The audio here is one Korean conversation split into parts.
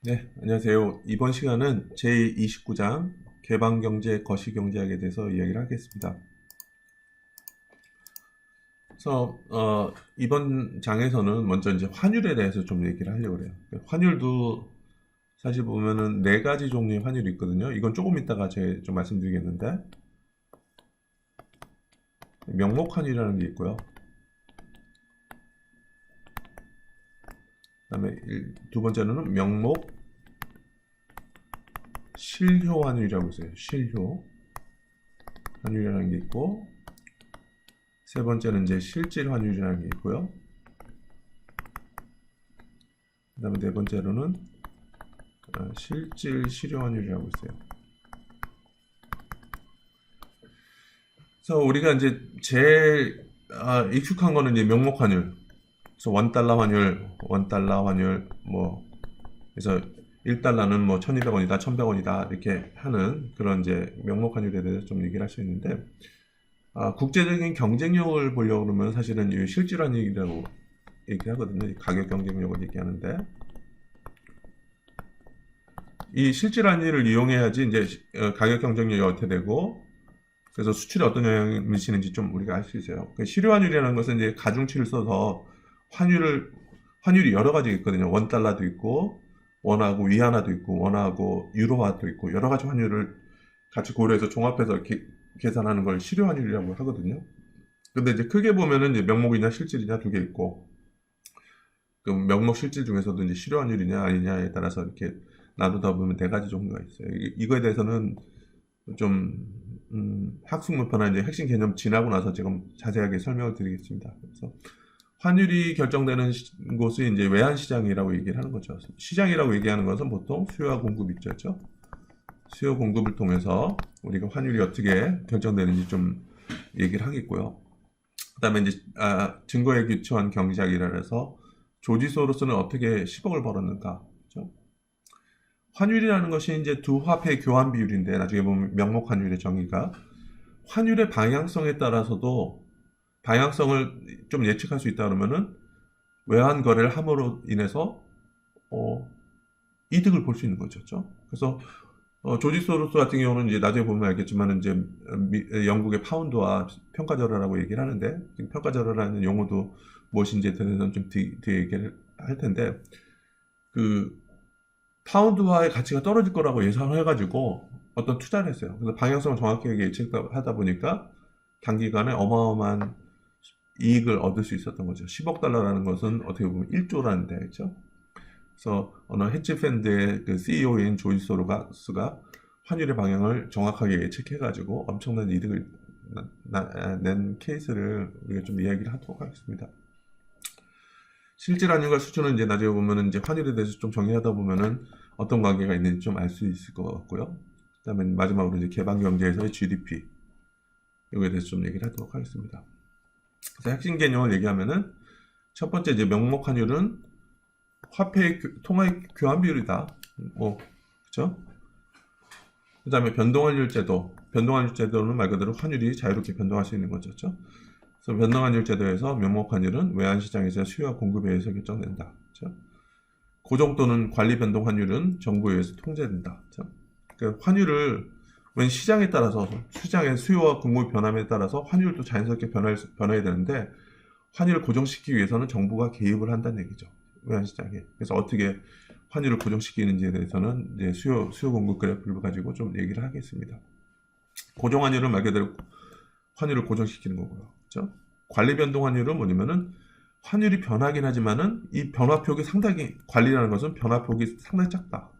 네, 안녕하세요. 이번 시간은 제29장 개방경제, 거시경제학에 대해서 이야기를 하겠습니다. 그래서 이번 장에서는 먼저 이제 환율에 대해서 좀 얘기를 하려고 그래요. 환율도 사실 보면은 네 가지 종류의 환율이 있거든요. 이건 조금 이따가 제가 좀 말씀드리겠는데, 명목환율이라는 게 있고요. 그다음에 두 번째로는 명목 실효 환율이라고 있어요. 실효 환율이라는 게 있고, 세 번째는 이제 실질 환율이라는 게 있고요. 그 다음에 네 번째로는 실질 실효 환율이라고 있어요. 그래서 우리가 이제 제일 익숙한 거는 이제 명목 환율. 그래서 원달러 환율, 원달러 환율, 뭐, 그래서 1달러는 뭐 1200원이다, 1100원이다, 이렇게 하는 그런 이제 명목 환율에 대해서 좀 얘기를 할 수 있는데, 국제적인 경쟁력을 보려고 그러면 사실은 이 실질 환율이라고 얘기하거든요. 가격 경쟁력을 얘기하는데, 이 실질 환율을 이용해야지 이제 가격 경쟁력이 어떻게 되고, 그래서 수출에 어떤 영향을 미치는지 좀 우리가 알 수 있어요. 실효 환율이라는 것은 이제 가중치를 써서 환율이 여러 가지 있거든요. 원달러도 있고, 원하고 위안화도 있고, 원하고 유로화도 있고, 여러 가지 환율을 같이 고려해서 종합해서 계산하는 걸 실효 환율이라고 하거든요. 근데 이제 크게 보면은 이제 명목이냐 실질이냐 두 개 있고, 그 명목 실질 중에서도 이제 실효 환율이냐 아니냐에 따라서 이렇게 나누다 보면 네 가지 종류가 있어요. 이거에 대해서는 좀 학습문파나 이제 핵심 개념 지나고 나서 지금 자세하게 설명을 드리겠습니다. 그래서 환율이 결정되는 곳이 이제 외환 시장이라고 얘기를 하는 거죠. 시장이라고 얘기하는 것은 보통 수요와 공급 있죠. 수요 공급을 통해서 우리가 환율이 어떻게 결정되는지 좀 얘기를 하겠고요. 그다음에 이제 증거에 기초한 경제학이라 해서 조지 소로스는 어떻게 10억을 벌었는가. 그렇죠? 환율이라는 것이 이제 두 화폐의 교환 비율인데 나중에 보면 명목 환율의 정의가 환율의 방향성에 따라서도 방향성을 좀 예측할 수 있다 그러면은 외환 거래를 함으로 인해서 이득을 볼 수 있는 거죠. 그래서 조지 소로스 같은 경우는 이제 나중에 보면 알겠지만 이제 영국의 파운드와 평가절하라고 얘기를 하는데 평가절하라는 용어도 무엇인지에 대해서는 좀 뒤에 얘기를 할 텐데 그 파운드화의 가치가 떨어질 거라고 예상을 해가지고 어떤 투자를 했어요. 그래서 방향성을 정확하게 예측하다 보니까 단기간에 어마어마한 이익을 얻을 수 있었던 거죠. 10억 달러라는 것은 어떻게 보면 1조라는 데죠. 그래서 어느 헤지 펀드의 그 CEO인 조지 소로스가 환율의 방향을 정확하게 예측해가지고 엄청난 이득을 낸 케이스를 우리가 좀 이야기를 하도록 하겠습니다. 실질 환율과 수출은 이제 나중에 보면은 이제 환율에 대해서 좀 정리하다 보면은 어떤 관계가 있는지 좀 알 수 있을 것 같고요. 그다음에 마지막으로 이제 개방 경제에서의 GDP 이거에 대해서 좀 얘기를 하도록 하겠습니다. 그래서 핵심 개념을 얘기하면은 첫 번째 이제 명목 환율은 화폐의 통화의 교환 비율이다. 그렇죠? 그다음에 변동환율 제도. 변동환율 제도는 말 그대로 환율이 자유롭게 변동할 수 있는 거죠. 그렇죠? 그래서 변동환율 제도에서 명목 환율은 외환 시장에서 수요와 공급에 의해서 결정된다. 그렇죠? 고정 또는 관리 변동 환율은 정부에 의해서 통제된다. 그렇죠? 그러니까 환율을 웬 시장에 따라서 시장의 수요와 공급 변함에 따라서 환율도 자연스럽게 변해야 되는데 환율을 고정시키기 위해서는 정부가 개입을 한다는 얘기죠. 외환시장에. 그래서 어떻게 환율을 고정시키는지에 대해서는 이제 수요 공급 그래프를 가지고 좀 얘기를 하겠습니다. 고정 환율은 말 그대로 환율을 고정시키는 거고요. 그렇죠? 관리 변동 환율은 뭐냐면은 환율이 변하긴 하지만은 이 변화폭이 상당히 관리라는 것은 변화폭이 상당히 작다.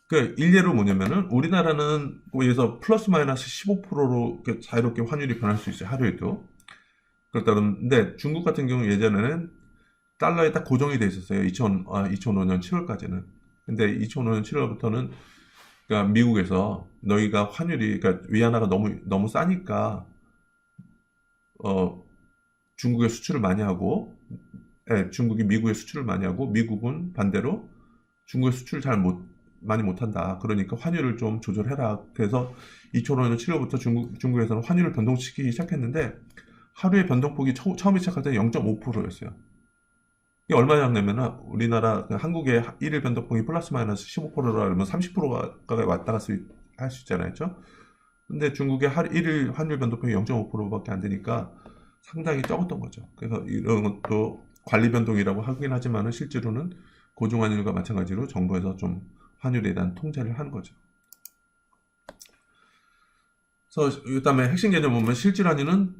그 일례로 뭐냐면은 우리나라는 여기서 플러스 마이너스 15%로 자유롭게 환율이 변할 수 있어요. 하루에도. 그렇다는데 중국 같은 경우 예전에는 달러에 딱 고정이 돼 있었어요. 2005년 7월까지는. 근데 2005년 7월부터는 그러니까 미국에서 너희가 환율이 그러니까 위안화가 너무 싸니까 중국에 수출을 많이 하고 중국이 미국에 수출을 많이 하고 미국은 반대로 중국에 수출을 많이 못한다. 그러니까 환율을 좀 조절해라. 그래서 2005년 7월부터 중국에서는 환율을 변동시키기 시작했는데 하루의 변동폭이 처음에 시작할 때 0.5%였어요. 이게 얼마냐면은 우리나라 한국의 일일 변동폭이 플러스 마이너스 15%라 그러면 30%가 왔다 갔다 할 수 있잖아요. 그렇죠? 근데 중국의 일일 환율 변동폭이 0.5%밖에 안 되니까 상당히 적었던 거죠. 그래서 이런 것도 관리 변동이라고 하긴 하지만은 실제로는 고중 환율과 마찬가지로 정부에서 좀 환율에 대한 통제를 하는 거죠. 그래서 그다음에 핵심 개념 보면 실질 환율은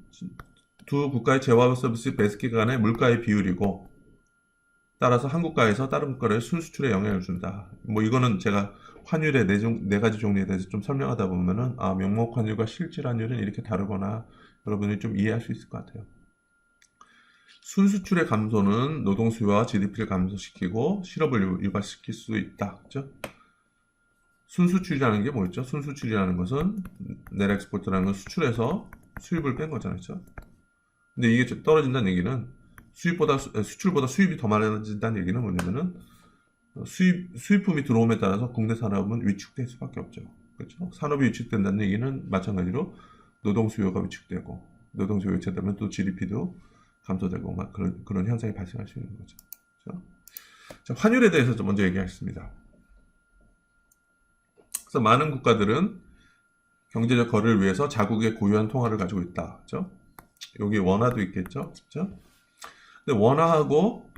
두 국가의 재화 서비스 배스킷 간의 물가의 비율이고 따라서 한국가에서 다른 국가의 순수출에 영향을 준다. 뭐 이거는 제가 환율의 네 가지 종류에 대해서 좀 설명하다 보면은 명목 환율과 실질 환율은 이렇게 다르거나 여러분이 좀 이해할 수 있을 것 같아요. 순수출의 감소는 노동 수요와 GDP를 감소시키고 실업을 유발시킬 수 있다. 그렇죠? 순수출이라는 게 뭐였죠? 순수출이라는 것은 넷 엑스포트라는 건 수출해서 수입을 뺀 거잖아요. 그렇죠? 근데 이게 떨어진다는 얘기는 수출보다 수입이 더 많아진다는 얘기는 뭐냐면은 수입품이 들어옴에 따라서 국내 산업은 위축될 수밖에 없죠. 그렇죠? 산업이 위축된다는 얘기는 마찬가지로 노동 수요가 위축되고 노동 수요가 위축되면 또 GDP도 감소되고 막 그런 현상이 발생할 수 있는 거죠. 그렇죠? 자, 환율에 대해서 좀 먼저 얘기하겠습니다. 그래서 많은 국가들은 경제적 거래를 위해서 자국의 고유한 통화를 가지고 있다. 그렇죠? 여기 원화도 있겠죠. 그렇죠? 근데 원화하고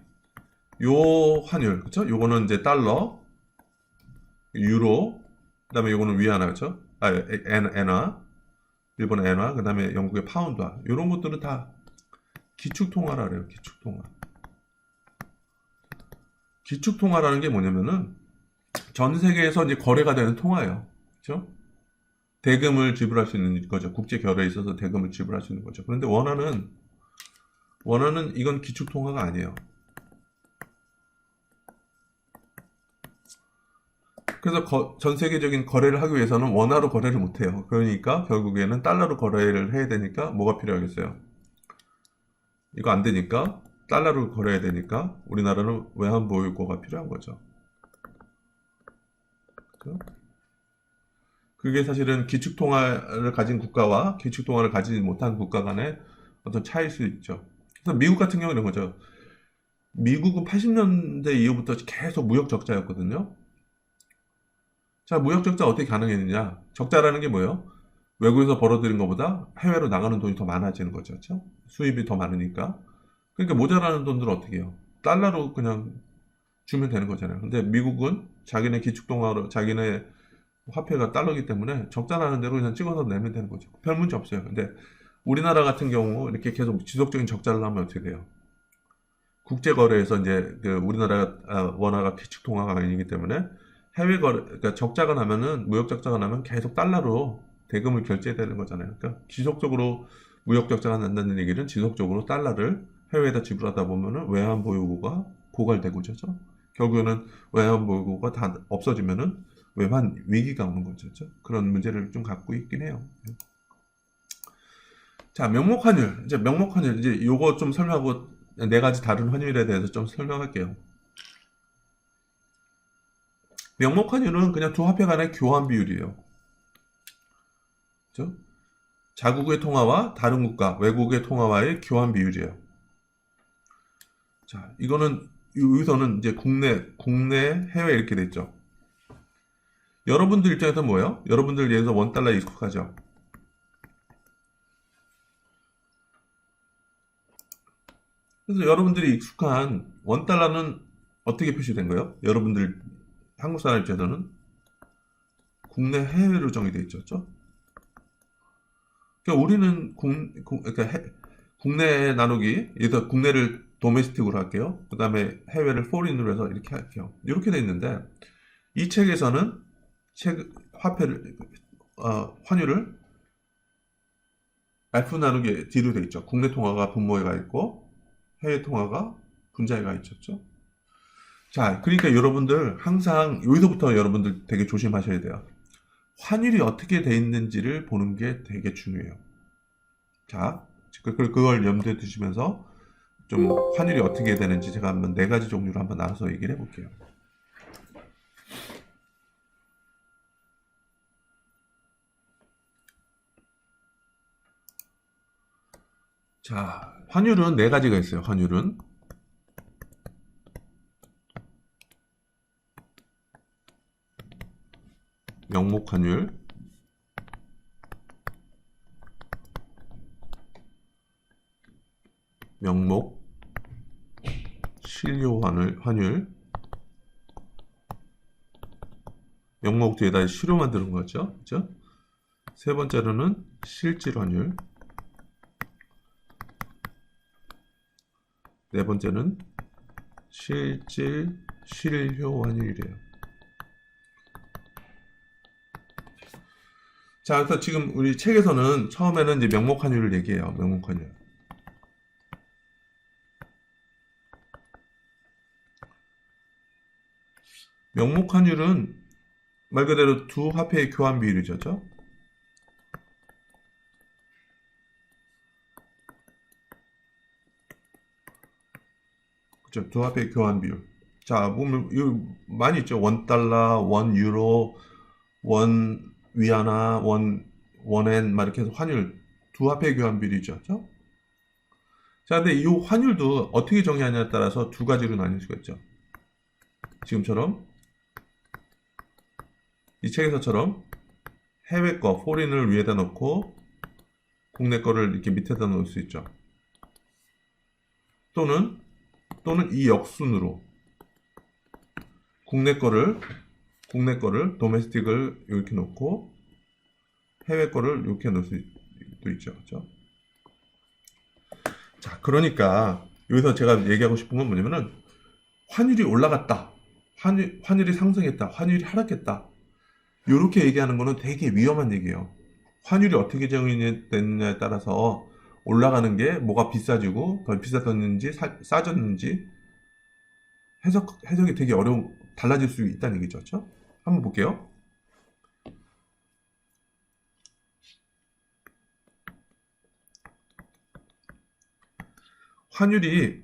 요 환율, 그쵸? 요거는 이제 달러, 유로, 그 다음에 요거는 위안화, 그쵸? 엔화, 일본 엔화, 그 다음에 영국의 파운드화. 요런 것들은 다 기축통화라 그래요, 기축통화. 기축통화라는 게 뭐냐면은 전 세계에서 이제 거래가 되는 통화예요. 그쵸? 대금을 지불할 수 있는 거죠. 국제 결의에 있어서 대금을 지불할 수 있는 거죠. 그런데 원화는 이건 기축통화가 아니에요. 그래서 전 세계적인 거래를 하기 위해서는 원화로 거래를 못해요. 그러니까 결국에는 달러로 거래를 해야 되니까 뭐가 필요하겠어요? 이거 안 되니까 달러로 거래해야 되니까 우리나라는 외환 보유고가 필요한 거죠. 그게 사실은 기축통화를 가진 국가와 기축통화를 가지지 못한 국가 간의 어떤 차이일 수 있죠. 그래서 미국 같은 경우는 이런 거죠. 미국은 80년대 이후부터 계속 무역 적자였거든요. 자, 무역 적자 어떻게 가능했느냐? 적자라는 게 뭐예요? 외국에서 벌어들인 것보다 해외로 나가는 돈이 더 많아지는 거죠. 그렇죠? 수입이 더 많으니까. 그러니까 모자라는 돈들을 어떻게 해요? 달러로 그냥 주면 되는 거잖아요. 근데 미국은 자기네 기축통화로 자기네 화폐가 달러기 때문에 적자 나는 대로 그냥 찍어서 내면 되는 거죠. 별 문제 없어요. 근데 우리나라 같은 경우 이렇게 계속 지속적인 적자를 하면 어떻게 돼요? 국제거래에서 이제 그 우리나라가 원화가 기축통화가 아니기 때문에 해외 거래, 그러니까 적자가 나면은 무역 적자가 나면 계속 달러로 대금을 결제해야 되는 거잖아요. 그러니까 지속적으로 무역 적자가 난다는 얘기는 지속적으로 달러를 해외에다 지불하다 보면은 외환 보유고가 고갈되고 그죠. 결국에는 외환 보유고가 다 없어지면은 외환 위기가 오는 거죠. 그렇죠? 그런 문제를 좀 갖고 있긴 해요. 자, 명목환율 이제 요거 좀 설명하고 네 가지 다른 환율에 대해서 좀 설명할게요. 명목환율은 그냥 두 화폐 간의 교환 비율이에요. 그죠? 자국의 통화와 다른 국가, 외국의 통화와의 교환 비율이에요. 자, 이거는 여기서는 이제 국내, 해외 이렇게 돼 있죠. 여러분들 입장에서 뭐예요? 여러분들 예에서 원달러에 익숙하죠. 그래서 여러분들이 익숙한 원달러는 어떻게 표시된 거예요? 여러분들 한국 사람 입장에서는 국내 해외로 정의되어 있죠. 그러니까 우리는 그러니까 국내 나누기, 여기서 국내를 도메스틱으로 할게요. 그 다음에 해외를 포린으로 해서 이렇게 할게요. 이렇게 돼 있는데 이 책에서는 화폐를 환율을 F 나누기 D로 돼 있죠. 국내 통화가 분모에 가 있고 해외 통화가 분자에 가 있었죠. 자, 그러니까 여러분들 항상 여기서부터 여러분들 되게 조심하셔야 돼요. 환율이 어떻게 돼 있는지를 보는 게 되게 중요해요. 자, 그걸 염두에 두시면서 좀 환율이 어떻게 되는지 제가 한번 네 가지 종류로 한번 나눠서 얘기를 해볼게요. 자, 환율은 네 가지가 있어요. 환율은 명목 환율, 명목 실효 환율, 명목 뒤에다 실효 만드는 거죠. 그죠? 세 번째로는 실질 환율, 네 번째는 실질 실효 환율이래요. 자, 그래서 지금 우리 책에서는 처음에는 이제 명목 환율을 얘기해요. 명목 환율. 명목 환율은 말 그대로 두 화폐의 교환 비율이죠. 그죠? 두 화폐의 교환 비율. 자, 보면 이거 많이 있죠. 원 달러, 원 유로, 원 위안화, 원엔 막 이렇게 해서 환율 두 화폐의 교환 비율이죠. 그죠? 자, 근데 이 환율도 어떻게 정의하냐에 따라서 두 가지로 나뉠 수가 있죠. 지금처럼 이 책에서처럼 해외 거, 포린을 위에다 놓고 국내 거를 이렇게 밑에다 놓을 수 있죠. 또는 이 역순으로 국내 거를 도메스틱을 이렇게 놓고 해외 거를 이렇게 놓을 수도 있죠. 그렇죠? 자, 그러니까 여기서 제가 얘기하고 싶은 건 뭐냐면은 환율이 올라갔다. 환율이 상승했다. 환율이 하락했다. 이렇게 얘기하는 거는 되게 위험한 얘기예요. 환율이 어떻게 정의됐느냐에 따라서 올라가는 게 뭐가 비싸지고 더 비쌌었는지 싸졌는지 해석이 되게 달라질 수 있다는 얘기죠. 그렇죠? 한번 볼게요. 환율이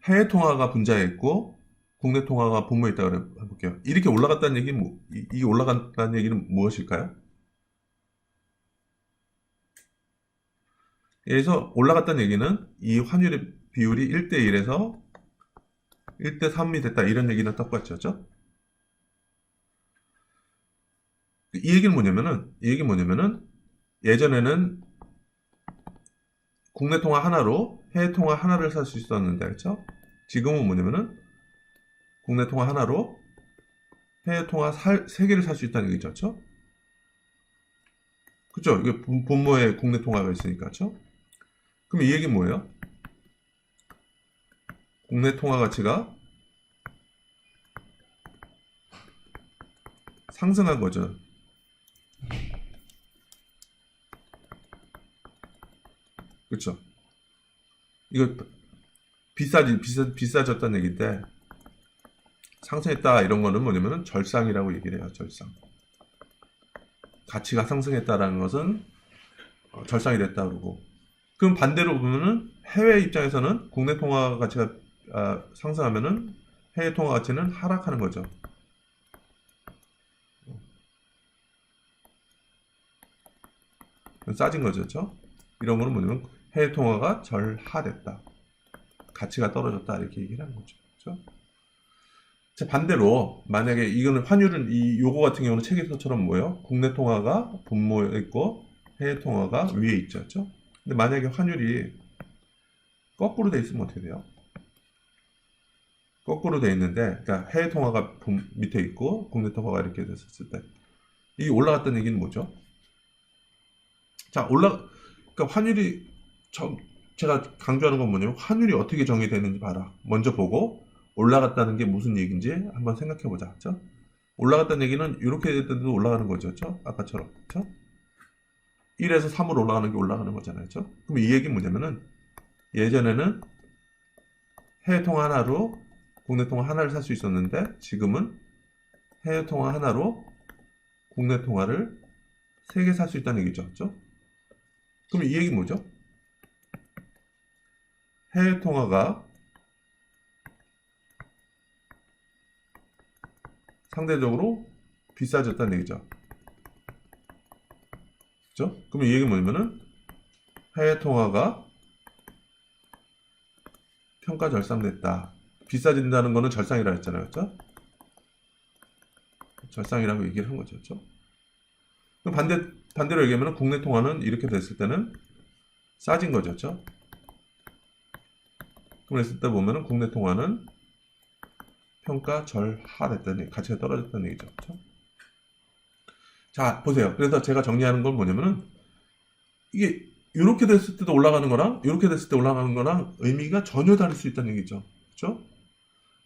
해외 통화가 분자에 있고 국내 통화가 분모에 있다고 해볼게요. 이렇게 올라갔다는 얘기는 이게 올라갔다는 얘기는 무엇일까요? 그래서 올라갔다는 얘기는 이 환율의 비율이 1대1에서 1대3이 됐다 이런 얘기는 똑같죠. 이 얘기는 뭐냐면은 예전에는 국내 통화 하나로 해외 통화 하나를 살 수 있었는데 그렇죠? 지금은 뭐냐면은 국내 통화 하나로 해외 통화 세 개를 살 수 있다는 얘기죠. 그렇죠? 그죠? 이게 분모에 국내 통화가 있으니까 그렇죠? 그럼 이 얘기는 뭐예요? 국내 통화 가치가 상승한 거죠. 그렇죠? 이거 비싸졌다는 얘기인데 상승했다 이런 거는 뭐냐면은 절상이라고 얘기를 해요. 절상. 가치가 상승했다라는 것은 절상이 됐다 그러고. 그럼 반대로 보면은 해외 입장에서는 국내 통화 가치가 상승하면은 해외 통화 가치는 하락하는 거죠. 싸진 거죠. 그렇죠? 이런 거는 뭐냐면 해외 통화가 절하됐다. 가치가 떨어졌다 이렇게 얘기를 하는 거죠. 그렇죠? 자, 반대로 만약에 이거는 환율은 요거 같은 경우는 책에서처럼 뭐예요? 국내 통화가 분모에 있고 해외 통화가 위에 있죠. 그렇죠? 근데 만약에 환율이 거꾸로 돼 있으면 어떻게 돼요? 거꾸로 돼 있는데 그러니까 해외 통화가 밑에 있고 국내 통화가 이렇게 됐었을 때 이게 올라갔다는 얘기는 뭐죠? 자, 그러니까 환율이 제가 강조하는 건 뭐냐면 환율이 어떻게 정의되는지 봐라. 먼저 보고 올라갔다는 게 무슨 얘기인지 한번 생각해 보자. 그렇죠? 올라갔다는 얘기는 이렇게 돼도 올라가는 거죠. 그렇죠? 아까처럼. 그렇죠? 1에서 3으로 올라가는 게 올라가는 거잖아요. 그렇죠? 그럼 이 얘기는 뭐냐면은 예전에는 해외 통화 하나로 국내 통화 하나를 살 수 있었는데 지금은 해외 통화 하나로 국내 통화를 3개 살 수 있다는 얘기죠. 그렇죠? 그럼 이 얘기는 뭐죠? 해외 통화가 상대적으로 비싸졌다는 얘기죠. 그죠? 그럼 이 얘기는 뭐냐면은 해외 통화가 평가 절상됐다. 비싸진다는 거는 절상이라 했잖아요. 그렇죠? 절상이라고 얘기를 한 거죠. 그렇죠? 그럼 반대로 얘기하면 국내 통화는 이렇게 됐을 때는 싸진 거죠. 그렇죠? 그랬을 때 보면은 국내 통화는 평가 절하됐다는 가치가 떨어졌다는 얘기죠. 그렇죠? 자, 보세요. 그래서 제가 정리하는 건 뭐냐면은 이게 이렇게 됐을 때도 올라가는 거랑 이렇게 됐을 때 올라가는 거랑 의미가 전혀 다를 수 있다는 얘기죠. 그렇죠?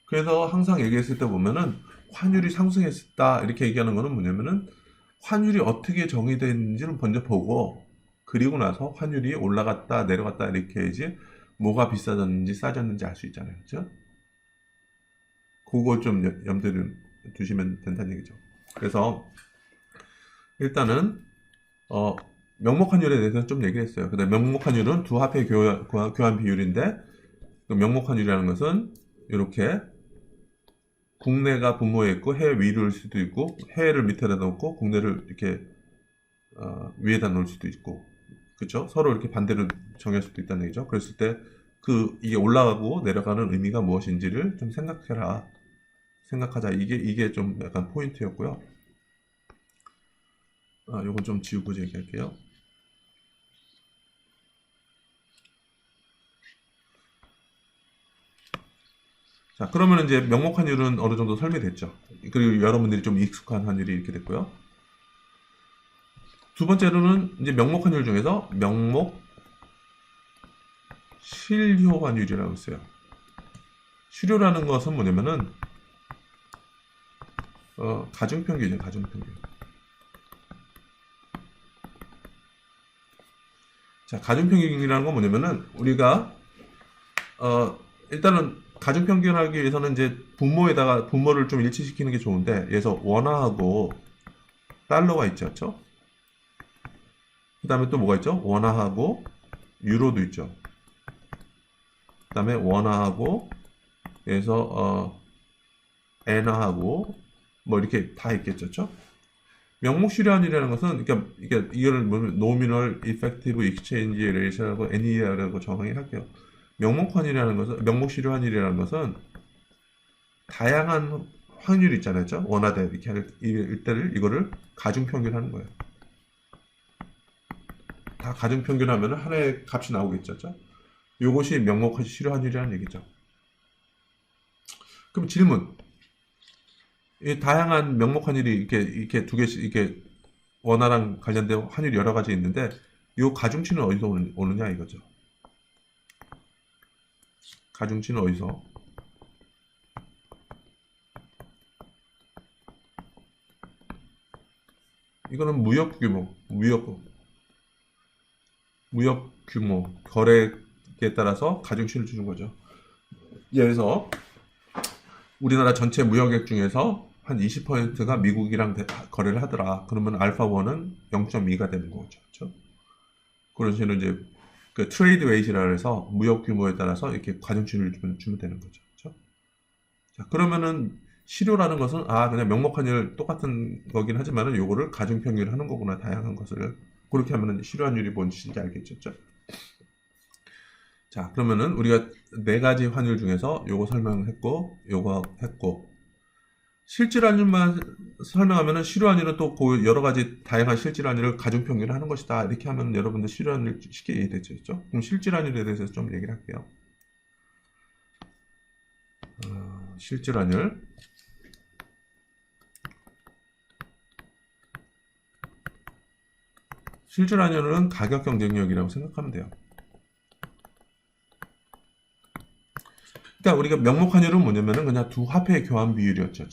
그래서 항상 얘기했을 때 보면은 환율이 상승했다 이렇게 얘기하는 거는 뭐냐면은 환율이 어떻게 정의되는지를 먼저 보고 그리고 나서 환율이 올라갔다 내려갔다 이렇게 해야지 뭐가 비싸졌는지 싸졌는지 알 수 있잖아요. 그렇죠? 그거 좀 염두에 두시면 된다는 얘기죠. 그래서 일단은 명목 환율에 대해서 좀 얘기를 했어요. 근데 명목 환율은 두 화폐 교환 비율인데 그 명목 환율이라는 것은 이렇게 국내가 분모에 있고 해외 위를 수도 있고 해외를 밑에다 놓고 국내를 이렇게 위에다 놓을 수도 있고 그렇죠? 서로 이렇게 반대로 정할 수도 있다는 얘기죠. 그랬을 때 이게 올라가고 내려가는 의미가 무엇인지를 좀 생각하자. 이게 좀 약간 포인트였고요. 요건 좀 지우고 얘기할게요. 자, 그러면 이제 명목 환율은 어느 정도 설명됐죠. 그리고 여러분들이 좀 익숙한 환율이 이렇게 됐고요. 두 번째로는 이제 명목 환율 중에서 명목 실효 환율이라고 있어요. 실효라는 것은 뭐냐면은 가중평균이죠. 가중평균. 자, 가중평균이라는 건 뭐냐면은 우리가 일단은 가중평균하기 위해서는 이제 분모를 좀 일치시키는 게 좋은데 여기서 원화하고 달러가 있죠. 그렇죠? 그 다음에 또 뭐가 있죠? 원화하고 유로도 있죠. 그 다음에 원화하고 여기서 엔화하고 뭐 이렇게 다 있겠죠. 그렇죠? 명목실효환율이라는 것은 그러니까 이거를 노미널 이펙티브 익스체인지 레이션하고 NER라고 정의할게요. 명목실효환율이라는 것은 다양한 확률이 있잖아요. 그렇죠? 원화대 이렇게 할 때를 이거를 가중평균하는 거예요. 다 가중평균하면 하나의 값이 나오겠죠. 그렇죠? 이것이 명목실효환율이라는 얘기죠. 그럼 질문. 이 다양한 명목 환율이 이렇게 두 개씩 이렇게 원화랑 관련된 환율이 여러 가지 있는데 이 가중치는 어디서 오느냐 이거죠. 가중치는 어디서? 이거는 무역 규모, 거래에 따라서 가중치를 주는 거죠. 예를 들어서 우리나라 전체 무역액 중에서 한 20%가 미국이랑 거래를 하더라. 그러면 알파1은 0.2가 되는 거죠. 그렇죠? 그런 식으로 이제 그 트레이드 웨이지라 해서 무역 규모에 따라서 이렇게 가중치를 주면 되는 거죠. 그렇죠? 자, 그러면은 실효라는 것은 그냥 명목환율 똑같은 거긴 하지만은 요거를 가중평균 하는 거구나. 다양한 것을 그렇게 하면은 실효환율이 뭔지 알겠죠? 그렇죠? 자, 그러면은 우리가 네 가지 환율 중에서 요거 설명했고 요거 했고 실질환율만 설명하면은 실효환율은 또 그 여러 가지 다양한 실질환율을 가중평균 하는 것이다. 이렇게 하면 여러분들 실효환율 쉽게 이해되죠? 그럼 실질환율에 대해서 좀 얘기를 할게요. 실질환율. 실질환율은 가격 경쟁력이라고 생각하면 돼요. 그러니까 우리가 명목환율은 뭐냐면은 그냥 두 화폐의 교환 비율이었죠.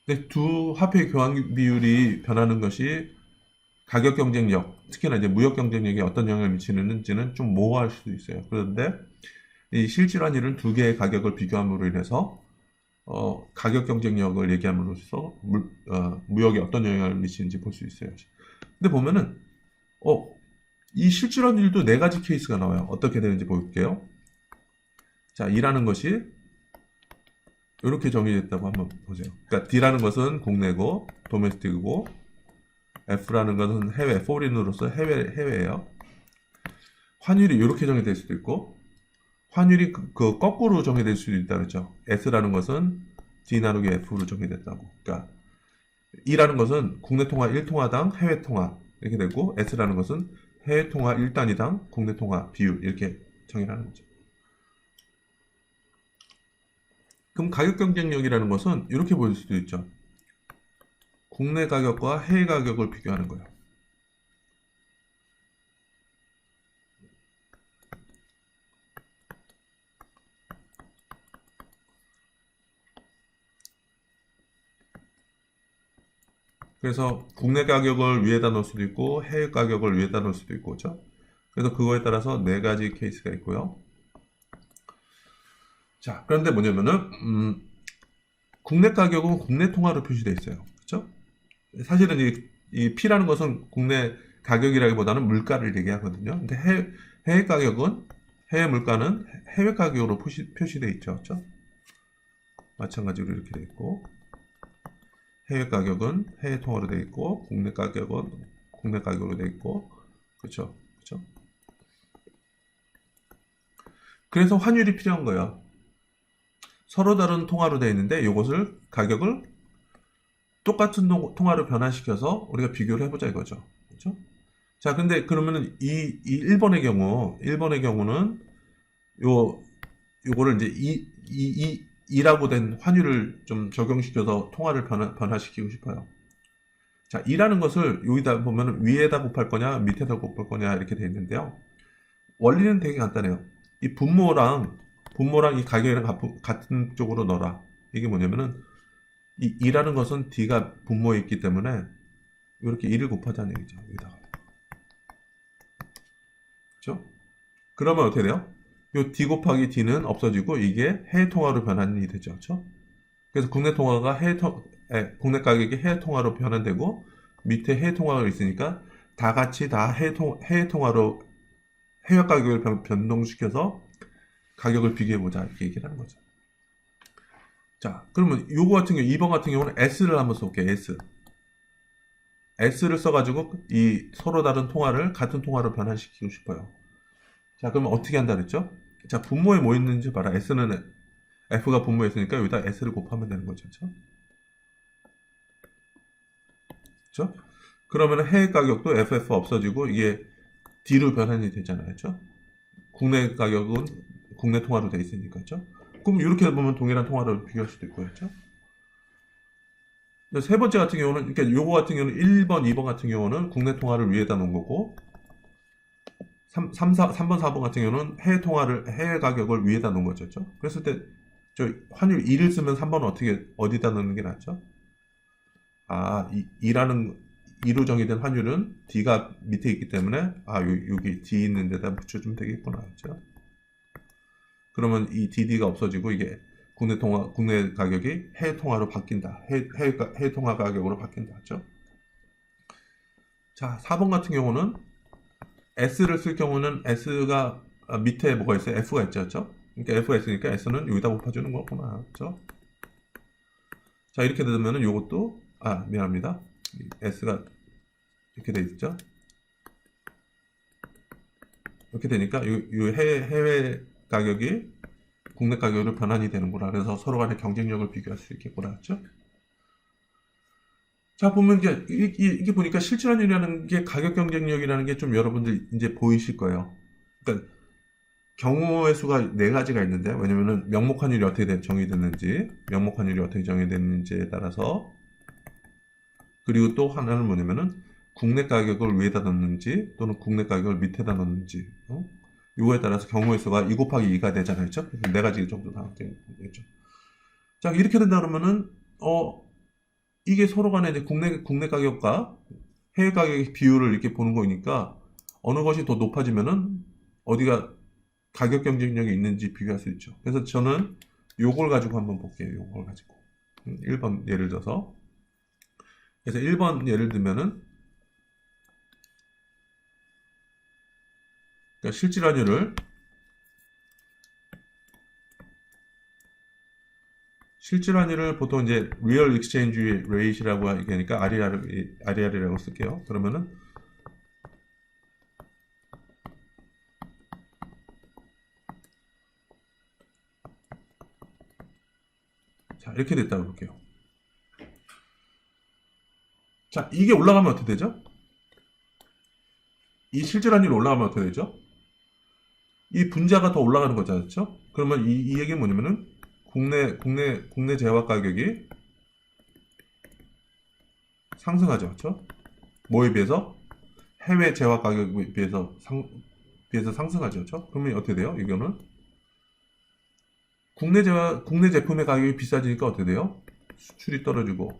근데 두 화폐의 교환 비율이 변하는 것이 가격 경쟁력, 특히나 이제 무역 경쟁력에 어떤 영향을 미치는지는 좀 모호할 수도 있어요. 그런데 이 실질환율은 두 개의 가격을 비교함으로 인해서 가격 경쟁력을 얘기함으로써 무역에 어떤 영향을 미치는지 볼 수 있어요. 근데 보면은 이 실질환율도 네 가지 케이스가 나와요. 어떻게 되는지 볼게요. 자, E라는 것이 이렇게 정의됐다고 한번 보세요. 그러니까 D라는 것은 국내고 도메스틱이고 F라는 것은 해외, 포린으로서 해외예요. 환율이 이렇게 정의될 수도 있고, 환율이 그 거꾸로 정의될 수도 있다 그랬죠. S라는 것은 D 나누기 F로 정의됐다고. 그러니까 E라는 것은 국내 통화 1통화당 해외 통화 이렇게 되고, S라는 것은 해외 통화 1단위당 국내 통화 비율 이렇게 정의하는 거죠. 그럼 가격 경쟁력이라는 것은 이렇게 보일 수도 있죠. 국내 가격과 해외 가격을 비교하는 거예요. 그래서 국내 가격을 위에다 놓을 수도 있고 해외 가격을 위에다 놓을 수도 있고, 그렇죠? 그래서 그거에 따라서 네 가지 케이스가 있고요. 자, 그런데 뭐냐면은 국내 가격은 국내 통화로 표시되어 있어요. 그렇죠? 사실은 이 P라는 것은 국내 가격이라기보다는 물가를 얘기하거든요. 근데 해외 가격은, 해외 물가는 해외 가격으로 표시되어 있죠. 그렇죠? 마찬가지로 이렇게 되어 있고, 해외 가격은 해외 통화로 되어 있고, 국내 가격은 국내 가격으로 되어 있고, 그렇죠? 그렇죠? 그래서 환율이 필요한 거예요. 서로 다른 통화로 되어 있는데 이것을 가격을 똑같은 통화로 변환시켜서 우리가 비교를 해보자 이거죠. 그렇죠? 자, 근데 그러면은 이 1번의 경우는 요거를 이제 이라고 된 환율을 좀 적용시켜서 통화를 변화시키고 싶어요. 자, 이라는 것을 여기다 보면 위에다 곱할 거냐 밑에다 곱할 거냐 이렇게 되어 있는데요. 원리는 되게 간단해요. 이 분모랑 이 가격이랑 같은 쪽으로 넣어라. 이게 뭐냐면은 이 2라는 것은 D가 분모에 있기 때문에 이렇게 2를 곱하자는 얘기죠. 여기다가. 그렇죠? 그러면 어떻게 돼요? 이 D 곱하기 D는 없어지고 이게 해외 통화로 변환이 되죠. 그렇죠? 그래서 국내 통화가 국내 가격이 해외 통화로 변환되고 밑에 해외 통화가 있으니까 다 같이 다 해외 통화로 해외 가격을 변동시켜서 가격을 비교해보자 이렇게 얘기를 하는 거죠. 자, 그러면 요거 같은 경우 2번 같은 경우는 S를 한번 써볼게요. S를 써가지고 이 서로 다른 통화를 같은 통화로 변환시키고 싶어요. 자, 그러면 어떻게 한다 그랬죠? 자, 분모에 뭐 있는지 봐라. F가 분모에 있으니까 여기다 S를 곱하면 되는 거죠. 그렇죠? 그러면 해외 가격도 FF 없어지고 이게 D로 변환이 되잖아요. 그렇죠? 국내 가격은 국내 통화로 돼 있으니까. 그렇죠? 그럼 이렇게 보면 동일한 통화로 비교할 수도 있고요. 그렇죠? 세 번째 같은 경우는, 그러니까 요거 같은 경우는 1번, 2번 같은 경우는 국내 통화를 위에다 놓은 거고, 3번, 4번 같은 경우는 해외 가격을 위에다 놓은 거죠. 그렇죠? 그랬을 때, 환율 2를 쓰면 3번은 어디다 넣는 게 낫죠? 아, 2로 정의된 환율은 D가 밑에 있기 때문에, 여기 D 있는 데다 붙여주면 되겠구나. 그렇죠? 그러면 이 DD가 없어지고 이게 국내 가격이 해외 통화로 바뀐다. 해외 통화 가격으로 바뀐다. 그렇죠? 자, 4번 같은 경우는 S를 쓸 경우는 S가 밑에 뭐가 있어요? F가 있죠. 그렇죠? 그러니까 F가 있으니까 S는 여기다 곱해주는 거구나. 그렇죠? 자, 이렇게 되면은 요것도 미안합니다. S가 이렇게 돼 있죠? 이렇게 되니까 해외 가격이 국내 가격으로 변환이 되는구나. 그래서 서로 간의 경쟁력을 비교할 수 있겠구나. 그렇죠? 자, 보면 이게 보니까 실질환율이라는 게 가격 경쟁력이라는 게 좀 여러분들 이제 보이실 거예요. 그러니까 경우의 수가 네 가지가 있는데, 왜냐면은 명목환율이 어떻게 정의됐는지에 따라서, 그리고 또 하나는 뭐냐면은 국내 가격을 위에다 넣는지 또는 국내 가격을 밑에다 넣는지, 이거에 따라서 경우의 수가 2 곱하기 2가 되잖아요. 그렇죠? 네 가지 정도 나오겠죠. 자, 이렇게 된다 그러면은 이게 서로 간에 이제 국내 가격과 해외 가격의 비율을 이렇게 보는 거니까 어느 것이 더 높아지면은 어디가 가격 경쟁력이 있는지 비교할 수 있죠. 그래서 저는 요걸 가지고 한번 볼게요. 요걸 가지고 1번 예를 들어서, 그래서 1번 예를 들면은, 그러니까 실질환율을 보통 이제 Real Exchange Rate이라고 하니까 RER이라고 쓸게요. 그러면은 이렇게 됐다고 볼게요. 자, 이게 올라가면 어떻게 되죠? 이 실질환율이 올라가면 어떻게 되죠? 이 분자가 더 올라가는 거잖아요. 그렇죠? 그러면 이 얘기는 뭐냐면은 국내 재화 가격이 상승하죠. 그렇죠? 뭐에 비해서? 해외 재화 가격에 비해서 상승하죠. 그렇죠? 그러면 어떻게 돼요? 이거는 국내 제품의 가격이 비싸지니까 어떻게 돼요? 수출이 떨어지고.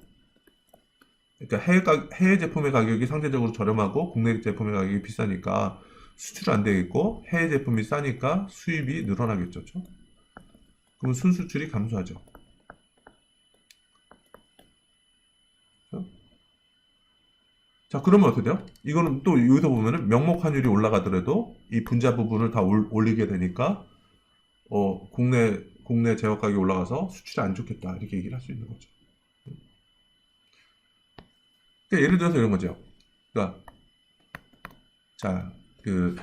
그러니까 해외 제품의 가격이 상대적으로 저렴하고 국내 제품의 가격이 비싸니까 수출 안 되겠고 해외 제품이 싸니까 수입이 늘어나겠죠. 그렇죠? 그럼 순수출이 감소하죠. 그렇죠? 자, 그러면 어떻게 돼요? 이거는 또 여기서 보면은 명목 환율이 올라가더라도 이 분자 부분을 다 올리게 되니까 국내 제약 가격이 올라가서 수출이 안 좋겠다 이렇게 얘기를 할 수 있는 거죠. 그러니까 예를 들어서 이런 거죠. 그러니까 자, 그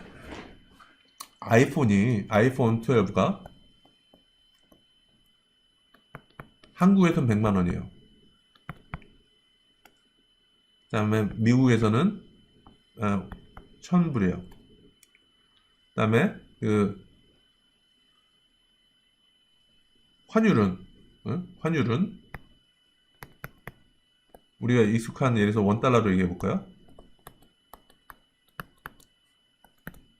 아이폰 12가 한국에서는 100만 원이에요. 그다음에 미국에서는 1,000불이에요. 그다음에 그 환율은 환율은 우리가 익숙한 예를 들어서 원달러로 얘기해 볼까요?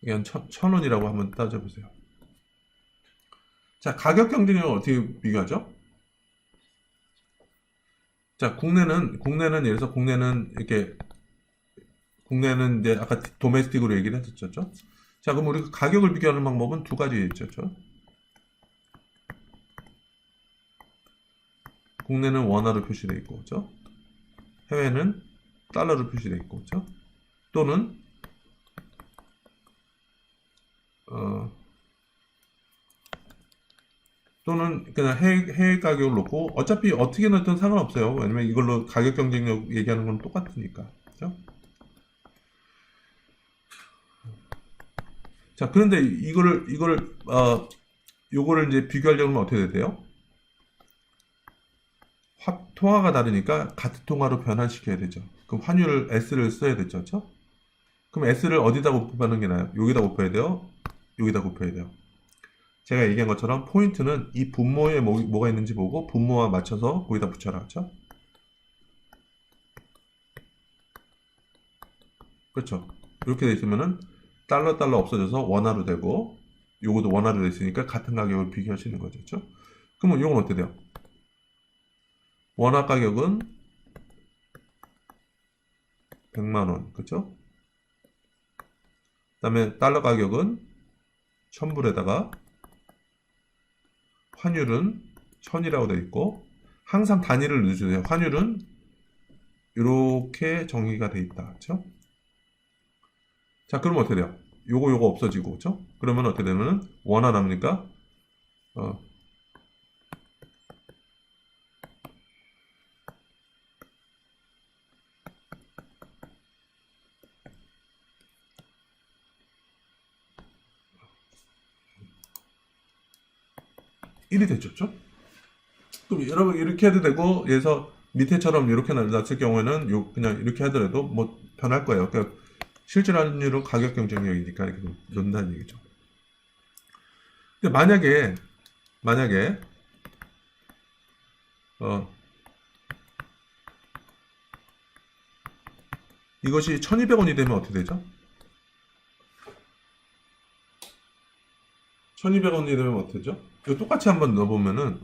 이건 1,000원이라고 한번 따져보세요. 자, 가격 경쟁력을 어떻게 비교하죠? 자, 국내는 예를 들어서 국내는 이제 아까 도메스틱으로 얘기를 했었죠. 자, 그럼 우리가 가격을 비교하는 방법은 두 가지 있죠. 국내는 원화로 표시되어 있고, 그죠? 해외는 달러로 표시되어 있고, 그죠? 또는 어, 또는 그냥 해외 가격을 놓고 어차피 어떻게 넣든 상관없어요. 왜냐면 이걸로 가격 경쟁력 얘기하는 건 똑같으니까. 그죠? 자, 그런데 요거를 이제 비교하려면 어떻게 돼요? 통화가 다르니까 같은 통화로 변환시켜야 되죠. 그럼 환율 S를 써야 되죠. 그렇죠? 그럼 S를 어디다 곱하는 게 나아요? 여기다 곱해야 돼요? 여기다 곱해야 돼요. 제가 얘기한 것처럼 포인트는 이 분모에 뭐가 있는지 보고 분모와 맞춰서 거기다 붙여라. 그렇죠? 그렇죠. 이렇게 돼 있으면은 달러 없어져서 원화로 되고 요것도 원화로 돼 있으니까 같은 가격을 비교할 수 있는 거죠. 그렇죠? 그러면 요건 어떻게 돼요? 원화 가격은 100만 원. 그렇죠? 그다음에 달러 가격은 1000불에다가 환율은 1000이라고 되어 있고 항상 단위를 넣어주세요. 환율은 이렇게 정의가 되어 있다. 그렇죠? 자, 그러면 어떻게 돼요? 요거 없어지고, 그렇죠? 그러면 어떻게 되면은 원화 남으니까 어, 1이 됐죠. 그렇죠? 그럼 여러분 이렇게 해도 되고 예서 밑에처럼 이렇게 놨을 경우에는 그냥 이렇게 하더라도 뭐 변할 거예요. 그러니까 실질 환율은 가격 경쟁력이니까 이렇게 놓는다는 얘기죠. 근데 만약에 어, 이것이 1200원이 되면 어떻게 되죠? 1200원이 되면 어떻게 되죠? 이거 똑같이 한번 넣어보면은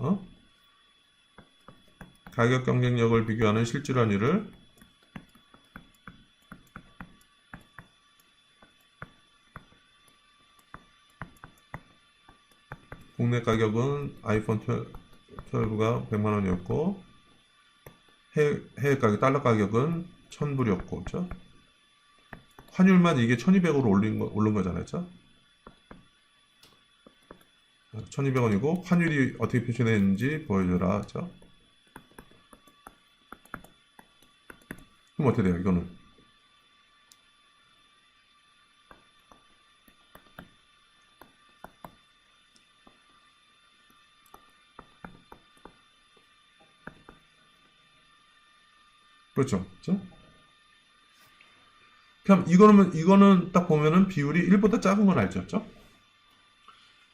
가격 경쟁력을 비교하는 실질 환율을 국내 가격은 아이폰 12가 100만 원이었고 해외 가격 달러 가격은 1000불이었고 그렇죠? 환율만 이게 1200으로 오른 거잖아요. 그렇죠? 1200원이고 환율이 어떻게 표시되어 있는지 보여줘라. 그렇죠? 그럼 어떻게 돼요? 이거는 그렇죠. 그렇죠? 그럼 이거는 딱 보면은 비율이 1보다 작은 건 알죠? 그렇죠?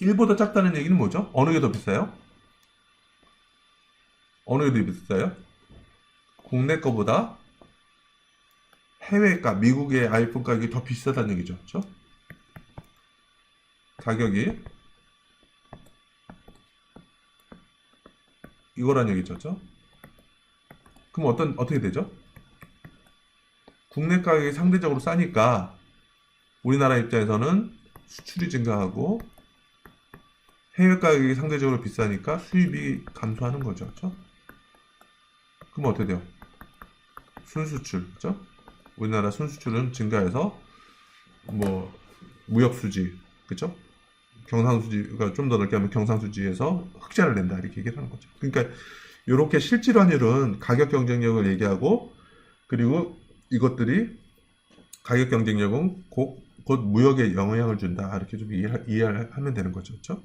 1보다 작다는 얘기는 뭐죠? 어느 게 더 비싸요? 어느 게 더 비싸요? 국내 거보다 해외가 미국의 아이폰 가격이 더 비싸다는 얘기죠. 그렇죠? 가격이 이거란 얘기죠. 그렇죠? 그럼 어떻게 되죠? 국내 가격이 상대적으로 싸니까 우리나라 입장에서는 수출이 증가하고 해외 가격이 상대적으로 비싸니까 수입이 감소하는 거죠. 그렇죠? 그럼 어떻게 돼요? 순수출, 그렇죠? 우리나라 순수출은 증가해서 뭐 무역 수지, 그렇죠? 경상수지가 좀 더 넓게 하면 경상수지에서 흑자를 낸다 이렇게 얘기를 하는 거죠. 그러니까 이렇게 실질환율은 가격 경쟁력을 얘기하고 그리고 이것들이 가격 경쟁력은 곧 무역에 영향을 준다 이렇게 좀 이해를 하면 되는 거죠. 그렇죠?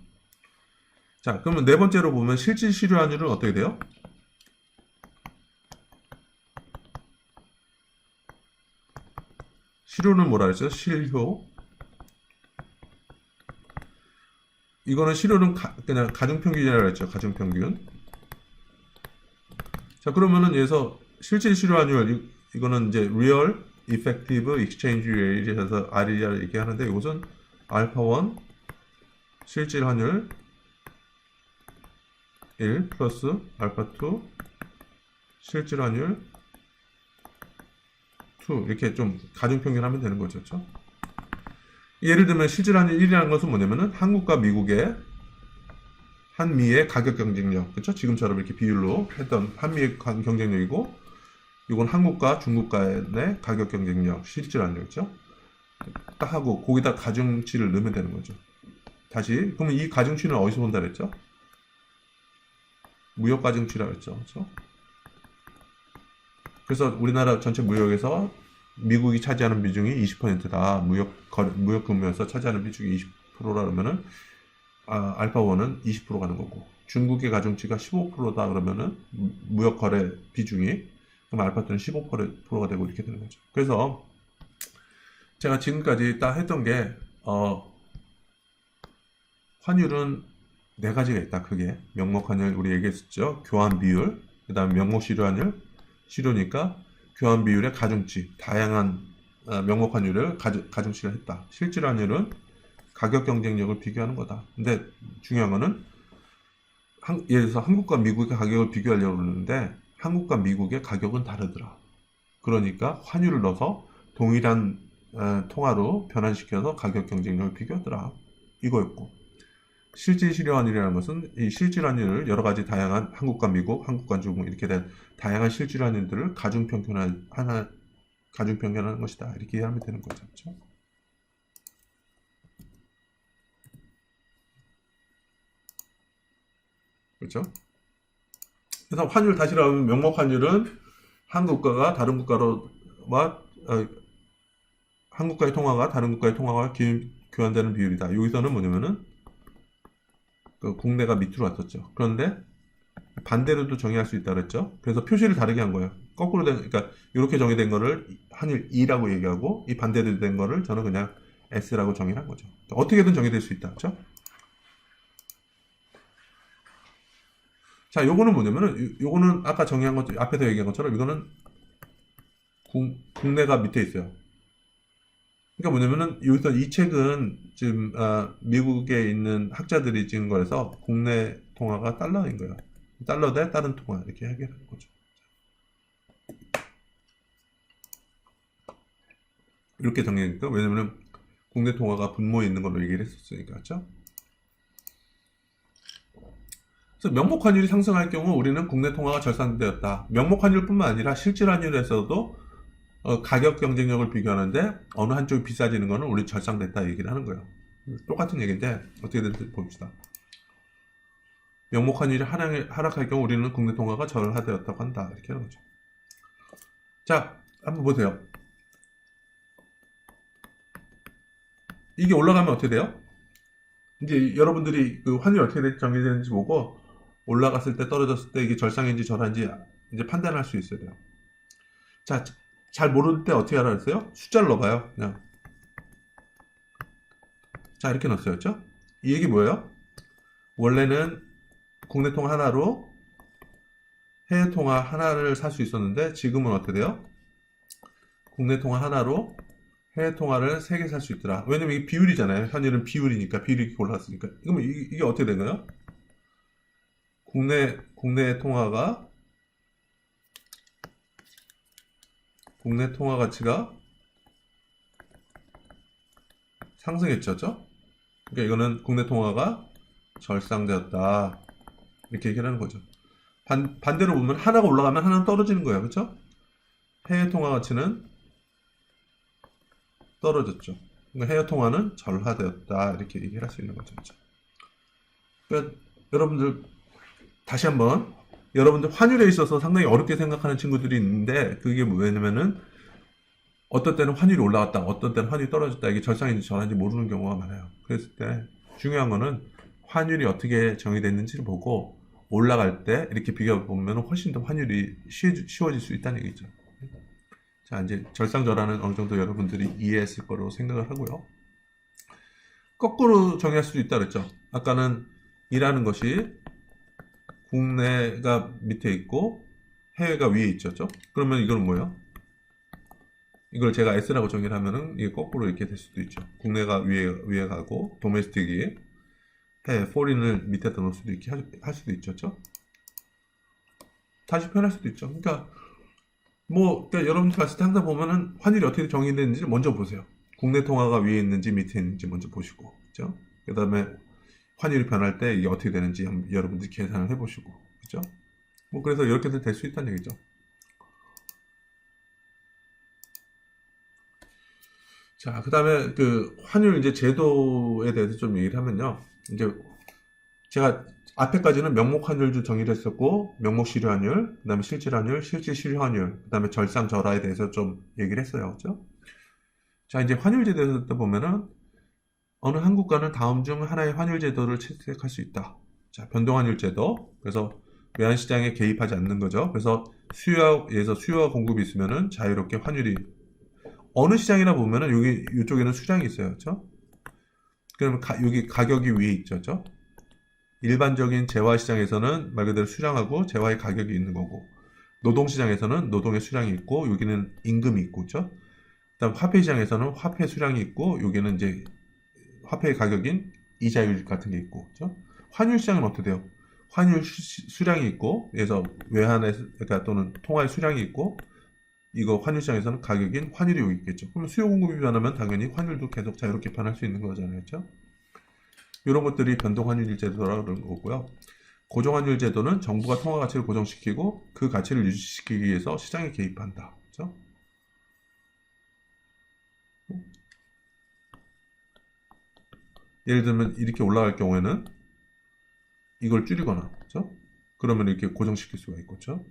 자, 그러면 네 번째로 보면 실질 실효환율은 어떻게 돼요? 실효는 뭐라 그랬죠? 실효. 이거는 실효는 그냥 가중평균이라고 했죠. 가중평균. 자, 그러면은 여기서 실질 실효환율 이거는 이제 Real Effective Exchange Rate에서 RER 얘기하는데 이것은 알파1 실질 환율 1 플러스 알파2 실질 환율 2 이렇게 좀 가중평균 하면 되는 거죠. 그렇죠? 예를 들면 실질 환율 1이라는 것은 뭐냐면은 한국과 미국의 한미의 가격 경쟁력, 그렇죠? 지금처럼 이렇게 비율로 했던 한미의 경쟁력이고, 이건 한국과 중국 간의 가격 경쟁력, 실질 환율이죠. 딱 하고 거기다 가중치를 넣으면 되는 거죠. 다시 그러면 이 가중치는 어디서 본다 그랬죠? 무역 가중치라고 했죠. 그렇죠? 그래서 우리나라 전체 무역에서 미국이 차지하는 비중이 20%다. 무역 규모에서 차지하는 비중이 20%라 그러면은 알파1은 20% 가는 거고 중국의 가중치가 15%다 그러면은 무역 거래 비중이 그럼 알파2는 15%가 되고 이렇게 되는 거죠. 그래서 제가 지금까지 딱 했던 게 환율은 네 가지가 있다. 크게 명목 환율 우리 얘기했었죠. 교환 비율, 그다음 명목 실효 환율, 실효니까 교환 비율의 가중치, 다양한 명목 환율을 가중치를 했다. 실질 환율은 가격 경쟁력을 비교하는 거다. 근데 중요한 거는 예를 들어서 한국과 미국의 가격을 비교하려고 그러는데 한국과 미국의 가격은 다르더라. 그러니까 환율을 넣어서 동일한 통화로 변환시켜서 가격 경쟁력을 비교하더라. 이거였고 실질 실효환율이라는 것은 이 실질 환율을 여러 가지 다양한 한국과 미국, 한국과 중국 이렇게 된 다양한 실질 환율들을 가중평균하는 것이다. 이렇게 이해하면 되는 거죠. 그렇죠? 그렇죠? 그래서 환율 다시 나오면 명목 환율은 한국가가 다른 국가로와 한국가의 통화가 다른 국가의 통화와 교환되는 비율이다. 여기서는 뭐냐면은 그 국내가 밑으로 왔었죠. 그런데 반대로도 정의할 수 있다 그랬죠. 그래서 표시를 다르게 한 거예요. 거꾸로 그러니까 이렇게 정의된 거를 환율 2라고 얘기하고 이 반대로 된 거를 저는 그냥 S라고 정의를 한 거죠. 어떻게든 정의될 수 있다. 그렇죠? 자, 요거는 뭐냐면은 요거는 아까 정의한 것 앞에서 얘기한 것처럼 이거는 국내가 밑에 있어요. 그러니까 뭐냐면은 여기서 이 책은 지금 미국에 있는 학자들이 찍은 거라서 국내 통화가 달러인 거예요. 달러 대 다른 통화 이렇게 해결하는 거죠. 이렇게 정리하니까 왜냐면은 국내 통화가 분모에 있는 걸로 얘기를 했었으니까 그렇죠? 그래서 명목 환율이 상승할 경우 우리는 국내 통화가 절상되었다. 명목 환율뿐만 아니라 실질 환율에서도 가격 경쟁력을 비교하는데 어느 한쪽이 비싸지는 거는 우리 절상됐다 얘기를 하는 거예요. 똑같은 얘기인데 어떻게 될지 봅시다. 명목 환율이 하락할 경우 우리는 국내 통화가 절하되었다고 한다. 이렇게 하는 거죠. 자, 한번 보세요. 이게 올라가면 어떻게 돼요? 이제 여러분들이 그 환율이 어떻게 정해지는지 보고 올라갔을 때 떨어졌을 때 이게 절상인지 절하인지 이제 판단할 수 있어야 돼요. 자, 잘 모를 때 어떻게 하라 그랬어요? 숫자를 넣어봐요. 그냥. 자, 이렇게 넣었어요. 그렇죠? 이 얘기 뭐예요? 원래는 국내 통화 하나로 해외 통화 하나를 살 수 있었는데 지금은 어떻게 돼요? 국내 통화 하나로 해외 통화를 3개 살 수 있더라. 왜냐면 이게 비율이잖아요. 현일은 비율이니까 비율이 이렇게 올라갔으니까. 그러면 이게 어떻게 된 거예요? 국내 통화 가치가 상승했죠. 그러니까 이거는 국내 통화가 절상되었다. 이렇게 얘기를 하는 거죠. 반대로 보면 하나가 올라가면 하나는 떨어지는 거예요. 그렇죠? 해외 통화 가치는 떨어졌죠. 그러니까 해외 통화는 절하되었다. 이렇게 얘기를 할 수 있는 거죠. 그렇죠? 그러니까 여러분들 다시 한번 여러분들 환율에 있어서 상당히 어렵게 생각하는 친구들이 있는데 그게 뭐냐면은 어떤 때는 환율이 올라갔다, 어떤 때는 환율이 떨어졌다, 이게 절상인지 절하인지 모르는 경우가 많아요. 그랬을 때 중요한 거는 환율이 어떻게 정의됐는지를 보고 올라갈 때 이렇게 비교해 보면 훨씬 더 환율이 쉬워질 수 있다는 얘기죠. 자, 이제 절상절하는 어느 정도 여러분들이 이해했을 거로 생각을 하고요. 거꾸로 정의할 수도 있다 그랬죠. 아까는 이라는 것이 국내가 밑에 있고 해외가 위에 있죠. 그러면 이건 뭐예요? 이걸 제가 S라고 정의를 하면은 이게 거꾸로 이렇게 될 수도 있죠. 국내가 위에 가고 도메스틱이 해외 포린을 밑에다 놓을 수도 있게 할 수도 있죠. 다시 표현할 수도 있죠. 그러니까 그러니까 여러분들 봤을 때 항상 보면은 환율이 어떻게 정의되는지를 먼저 보세요. 국내 통화가 위에 있는지 밑에 있는지 먼저 보시고, 그죠? 그 다음에 환율이 변할 때 이게 어떻게 되는지 여러분들이 계산을 해보시고, 그죠? 그래서 이렇게도 될 수 있다는 얘기죠. 자, 그 다음에 그 환율 이제 제도에 대해서 좀 얘기를 하면요. 이제 제가 앞에까지는 명목 환율도 정의를 했었고, 명목 실효 환율, 그 다음에 실질 환율, 실질 실효 환율, 그 다음에 절상 절하에 대해서 좀 얘기를 했어요. 그죠? 자, 이제 환율 제도에서 보면은 어느 한 국가는 다음 중 하나의 환율 제도를 채택할 수 있다. 자, 변동 환율 제도. 그래서 외환 시장에 개입하지 않는 거죠. 그래서 수요와 공급이 있으면은 자유롭게 환율이 어느 시장이나 보면은 여기 이쪽에는 수량이 있어요. 그렇죠? 그러면 여기 가격이 위에 있죠. 그렇죠? 일반적인 재화 시장에서는 말 그대로 수량하고 재화의 가격이 있는 거고 노동 시장에서는 노동의 수량이 있고 여기는 임금이 있고 그렇죠? 그다음 화폐 시장에서는 화폐 수량이 있고 여기는 이제 화폐의 가격인 이자율 같은 게 있고 그렇죠? 환율 시장은 어떻게 돼요? 환율 수량이 있고 그래서 외환의 그러니까 또는 통화의 수량이 있고 이거 환율 시장에서는 가격인 환율이 여기 있겠죠. 그럼 수요 공급이 변하면 당연히 환율도 계속 자유롭게 변할 수 있는 거잖아요. 그렇죠? 이런 것들이 변동 환율 제도라는 거고요. 고정 환율 제도는 정부가 통화 가치를 고정시키고 그 가치를 유지시키기 위해서 시장에 개입한다. 그렇죠? 예를 들면 이렇게 올라갈 경우에는 이걸 줄이거나, 그렇죠? 그러면 이렇게 고정시킬 수가 있고, 그렇죠?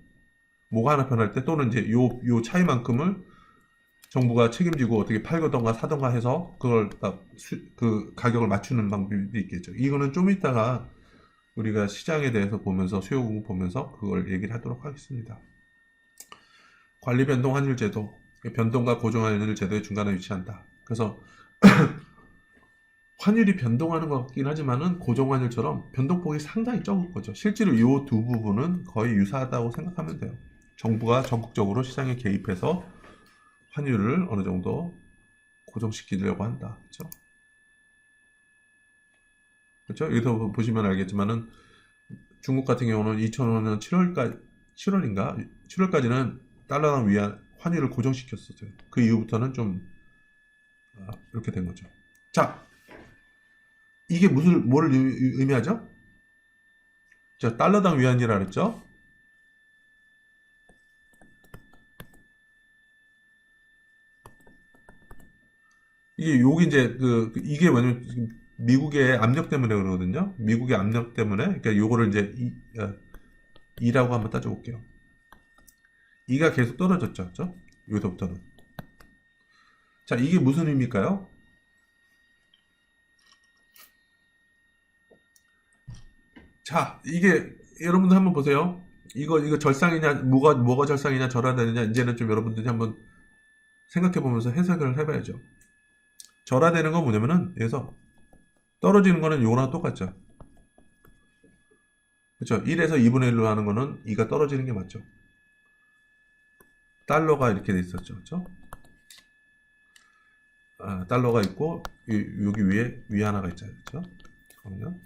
뭐가 하나 변할 때 또는 이제 요 차이만큼을 정부가 책임지고 어떻게 팔거던가 사던가 해서 그걸 딱 그 가격을 맞추는 방법이 있겠죠. 이거는 좀 이따가 우리가 시장에 대해서 보면서 수요 공급 보면서 그걸 얘기를 하도록 하겠습니다. 관리 변동 환율 제도, 변동과 고정 환율 제도의 중간에 위치한다. 그래서 환율이 변동하는 것 같긴 하지만은 고정 환율처럼 변동폭이 상당히 적은 거죠. 실제로 이 두 부분은 거의 유사하다고 생각하면 돼요. 정부가 적극적으로 시장에 개입해서 환율을 어느 정도 고정시키려고 한다. 그렇죠? 그렇죠? 여기서 보시면 알겠지만은 중국 같은 경우는 2005년 7월까지는 달러당 위안 환율을 고정시켰었어요. 그 이후부터는 좀 이렇게 된 거죠. 자, 이게 뭐를 의미하죠? 자, 달러당 위안이라 그랬죠? 여기 이제 이게 왜냐면 지금 미국의 압력 때문에 그러거든요. 미국의 압력 때문에 그러니까 요거를 이제 이라고 한번 따져볼게요. 이가 계속 떨어졌죠, 그렇죠? 여기서부터는. 자, 이게 무슨 의미일까요? 자, 이게 여러분들 한번 보세요. 이거 절상이냐, 뭐가 절상이냐, 절하되느냐, 이제는 좀 여러분들이 한번 생각해 보면서 해석을 해봐야죠. 절하되는 건 뭐냐면은, 여기서 떨어지는 거는 요거랑 똑같죠. 그렇죠? 1에서 2분의 1로 하는 거는 2가 떨어지는 게 맞죠. 달러가 이렇게 돼 있었죠. 그렇죠? 달러가 있고 여기 위에 하나가 있잖아요. 그렇죠? 그러면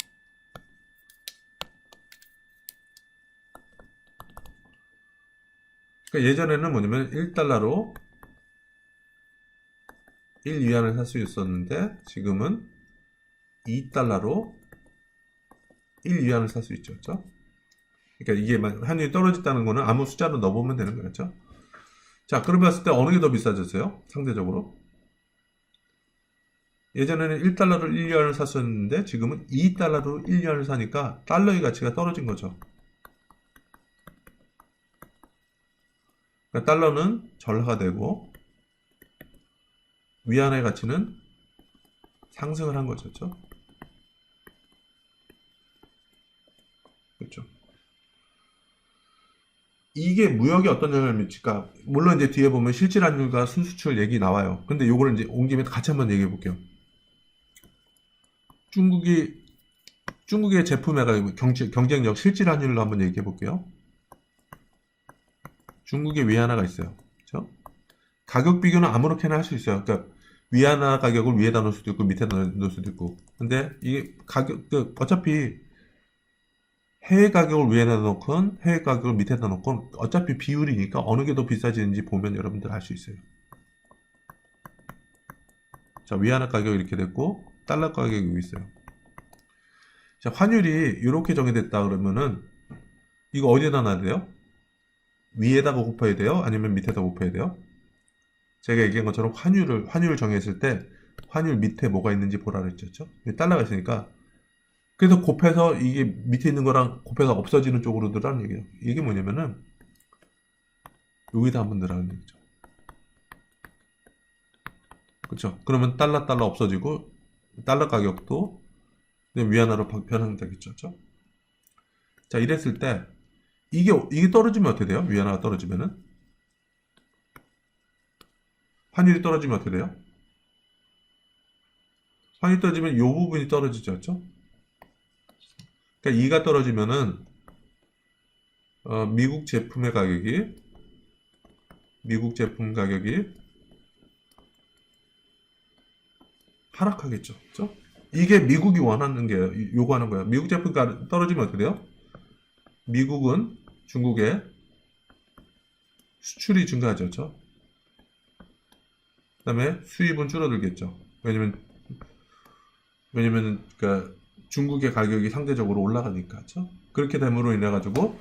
그러니까 예전에는 뭐냐면 1달러로 1위안을 살 수 있었는데 지금은 2달러로 1위안을 살 수 있죠. 그렇죠? 그러니까 이게 환율이 떨어졌다는 거는 아무 숫자로 넣어보면 되는 거죠. 자, 그러면 봤을 때 어느 게 더 비싸졌어요? 상대적으로. 예전에는 1달러로 1위안을 샀었는데 지금은 2달러로 1위안을 사니까 달러의 가치가 떨어진 거죠. 그러니까 달러는 절하가 되고 위안의 가치는 상승을 한 거죠. 그렇죠? 그렇죠. 이게 무역에 어떤 영향을 미칠까? 물론 이제 뒤에 보면 실질환율과 순수출 얘기 나와요. 근데 요거를 이제 온 김에 같이 한번 얘기해 볼게요. 중국의 제품의 경쟁력 실질환율로 한번 얘기해 볼게요. 중국에 위안화가 있어요. 그렇죠? 가격 비교는 아무렇게나 할 수 있어요. 그러니까 위안화 가격을 위에다 놓을 수도 있고 밑에다 놓을 수도 있고. 근데 이게 어차피 해외 가격을 위에다 놓건 해외 가격을 밑에다 놓건 어차피 비율이니까 어느 게 더 비싸지는지 보면 여러분들 알 수 있어요. 자, 위안화 가격이 이렇게 됐고 달러 가격이 여기 있어요. 자, 환율이 이렇게 정해졌다 그러면은 이거 어디에다 놔야 돼요? 위에다가 곱해야 돼요? 아니면 밑에다 곱해야 돼요? 제가 얘기한 것처럼 환율을 정했을 때 환율 밑에 뭐가 있는지 보라 그랬죠. 달러가 있으니까 그래서 곱해서 이게 밑에 있는 거랑 곱해서 없어지는 쪽으로 넣으라는 얘기예요. 이게 뭐냐면은 여기다 한번 넣으라는 얘기죠. 그렇죠? 그러면 달러 없어지고 달러 가격도 위안화로 변환되겠죠. 그렇죠? 자, 이랬을 때 이게 떨어지면 어떻게 돼요? 위안화가 떨어지면은 환율이 떨어지면 어떻게 돼요? 환율이 떨어지면 이 부분이 떨어지죠. 그렇죠? 그러니까 이가 떨어지면은 미국 제품 가격이 하락하겠죠. 그렇죠? 이게 미국이 원하는 게 요구하는 거예요. 미국 제품 떨어지면 어떻게 돼요? 미국은 중국에 수출이 증가하죠. 그렇죠? 그다음에 수입은 줄어들겠죠. 왜냐면 그러니까 중국의 가격이 상대적으로 올라가니까. 그렇죠? 그렇게 됨으로 인해 가지고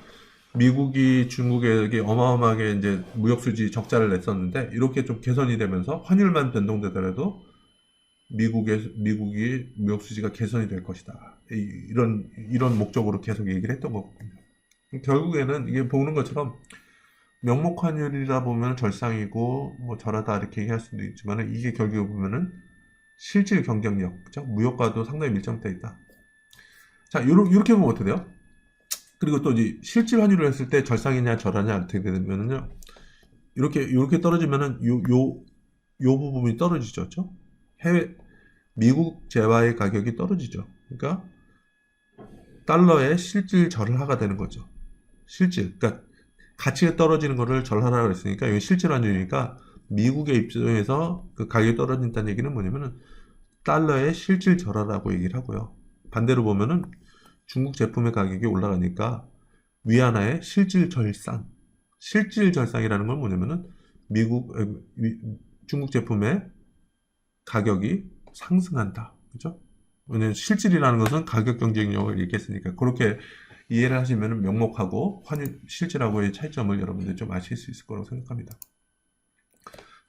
미국이 중국에게 어마어마하게 이제 무역 수지 적자를 냈었는데 이렇게 좀 개선이 되면서 환율만 변동되더라도 미국이 무역 수지가 개선이 될 것이다. 이런 목적으로 계속 얘기를 했던 거거든요. 결국에는 이게 보는 것처럼 명목환율이라 보면 절상이고 뭐 절하다 이렇게 얘기할 수도 있지만 이게 결국에 보면은 실질 경쟁력, 그죠? 무역과도 상당히 밀접되어 있다. 자, 이렇게 보면 어떻게 돼요? 그리고 또 이제 실질 환율을 했을 때 절상이냐 절하냐 어떻게 되면은요. 이렇게 떨어지면은 요 부분이 떨어지죠. 그렇죠? 미국 재화의 가격이 떨어지죠. 그러니까 달러의 실질 절하가 되는 거죠. 그러니까 가치가 떨어지는 거를 절하라고 했으니까 이게 실질 환율이니까 미국의 입장에서 그 가격이 떨어진다는 얘기는 뭐냐면은 달러의 실질 절하라고 얘기를 하고요. 반대로 보면은 중국 제품의 가격이 올라가니까 위안화의 실질 절상이라는 건 뭐냐면은 중국 제품의 가격이 상승한다. 그죠? 왜냐면 실질이라는 것은 가격 경쟁력을 얘기했으니까 그렇게 이해를 하시면 명목하고 실질하고의 차이점을 여러분들 좀 아실 수 있을 거라고 생각합니다.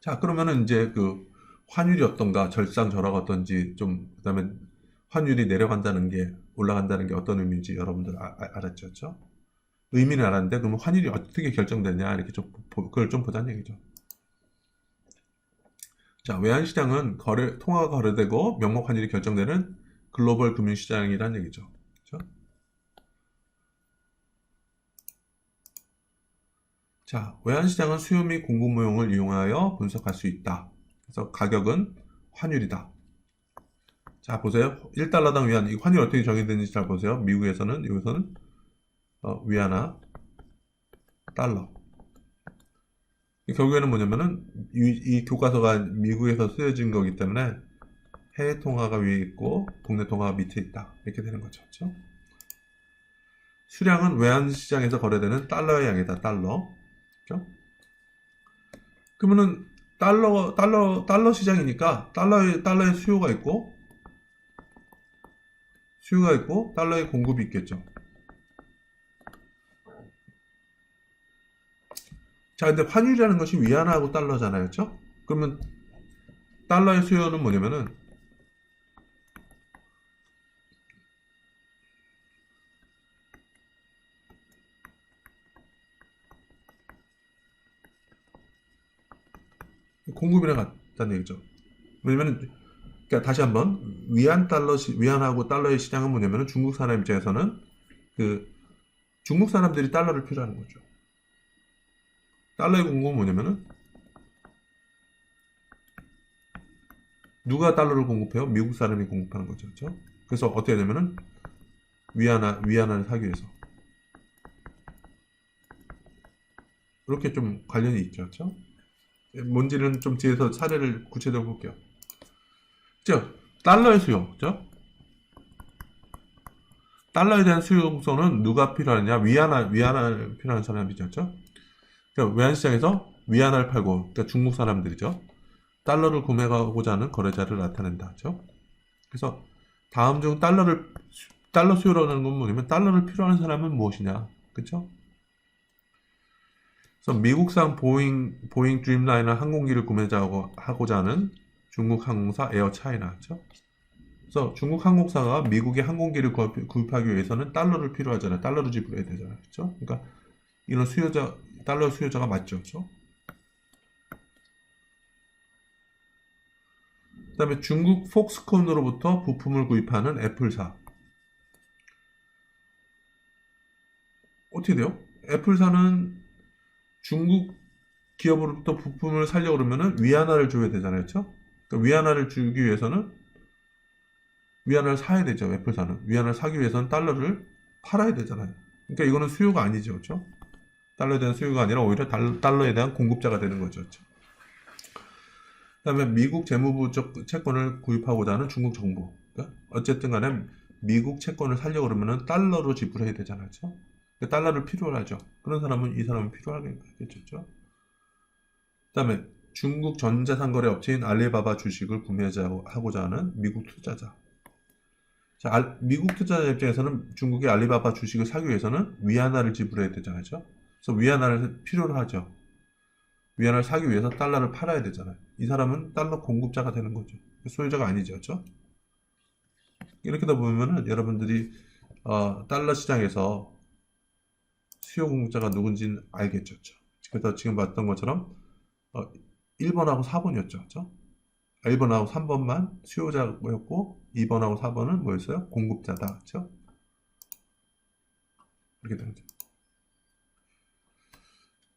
자, 그러면은 이제 그 환율이 어떤가, 절상절하가 어떤지 그다음에 환율이 내려간다는 게 올라간다는 게 어떤 의미인지 여러분들 알았죠? 그렇죠? 의미는 알았는데 그러면 환율이 어떻게 결정되냐 이렇게 그걸 좀 보자는 얘기죠. 자, 외환시장은 통화가 거래되고 명목 환율이 결정되는 글로벌 금융시장이라는 얘기죠. 그렇죠? 자, 외환시장은 수요 및 공급 모형을 이용하여 분석할 수 있다. 그래서 가격은 환율이다. 자, 보세요. 1달러당 위안, 이 환율 어떻게 정의되는지 잘 보세요. 미국에서는, 여기서는 위안화, 달러. 결국에는 뭐냐면은 이 교과서가 미국에서 쓰여진 거기 때문에 해외 통화가 위에 있고 국내 통화가 밑에 있다. 이렇게 되는 거죠. 그렇죠? 수량은 외환시장에서 거래되는 달러의 양이다. 달러. 그렇죠? 그러면은 달러 시장이니까 달러의 수요가 있고 달러의 공급이 있겠죠. 자, 근데 환율이라는 것이 위안화하고 달러잖아요. 그렇죠? 그러면 달러의 수요는 뭐냐면은 공급이랑 같다는 얘기죠. 왜냐면은 그러니까 다시 한번 위안하고 달러의 시장은 뭐냐면은 중국 사람 입장에서는 그 중국 사람들이 달러를 필요하는 거죠. 달러의 공급은 뭐냐면은 누가 달러를 공급해요? 미국 사람이 공급하는 거죠. 그렇죠? 그래서 어떻게 되냐면은 위안화를 사기 위해서 이렇게 좀 관련이 있죠. 그렇죠? 뭔지는 좀 뒤에서 사례를 구체적으로 볼게요. 즉 달러의 수요, 그렇죠? 달러에 대한 수용소는 누가 필요하느냐? 위안화를 필요한 사람이죠. 그렇죠? 그러니까 외환시장에서 위안화를 팔고, 그러니까 중국 사람들이죠. 달러를 구매하고자 하는 거래자를 나타낸다. 그렇죠? 그래서 다음 중 달러 수요라는 건 뭐냐면 달러를 필요하는 사람은 무엇이냐? 그렇죠? 그래서 미국산 보잉 드림라이너 항공기를 구매하고자 하는 중국 항공사 에어 차이나. 그렇죠? 그래서 중국 항공사가 미국의 항공기를 구입하기 위해서는 달러를 필요하잖아요. 달러를 지불해야 되잖아요. 그렇죠? 그러니까 이런 달러 수요자가 맞죠. 그렇죠? 그 다음에 중국 폭스콘으로부터 부품을 구입하는 애플사. 어떻게 돼요? 애플사는 중국 기업으로부터 부품을 사려고 그러면은 위안화를 줘야 되잖아요. 그렇죠? 그러니까 위안화를 주기 위해서는 위안화를 사야 되죠. 애플사는. 위안화를 사기 위해서는 달러를 팔아야 되잖아요. 그러니까 이거는 수요가 아니죠. 그렇죠? 달러에 대한 수요가 아니라 오히려 달러에 대한 공급자가 되는 거죠. 그렇죠? 그다음에 미국 재무부 채권을 구입하고자 하는 중국 정부. 그러니까 어쨌든 간에 미국 채권을 살려고 그러면은 달러로 지불해야 되잖아요. 그렇죠? 그러니까 달러를 필요로 하죠. 그런 사람은 이 사람은 필요하겠죠. 그렇죠? 그다음에 중국 전자상거래 업체인 알리바바 주식을 구매하고자 하는 미국 투자자. 자, 미국 투자자 입장에서는 중국의 알리바바 주식을 사기 위해서는 위안화를 지불해야 되잖아요. 그렇죠? 그래서 위안화를 필요로 하죠. 위안화를 사기 위해서 달러를 팔아야 되잖아요. 이 사람은 달러 공급자가 되는 거죠. 소유자가 아니죠. 그렇죠? 이렇게 다 보면은 여러분들이 달러 시장에서 수요 공급자가 누군지는 알겠죠. 그렇죠? 그래서 지금 봤던 것처럼 1번하고 4번이었죠. 그렇죠? 1번하고 3번만 수요자였고 2번하고 4번은 뭐였어요? 공급자다. 그렇죠? 이렇게 되는 거죠.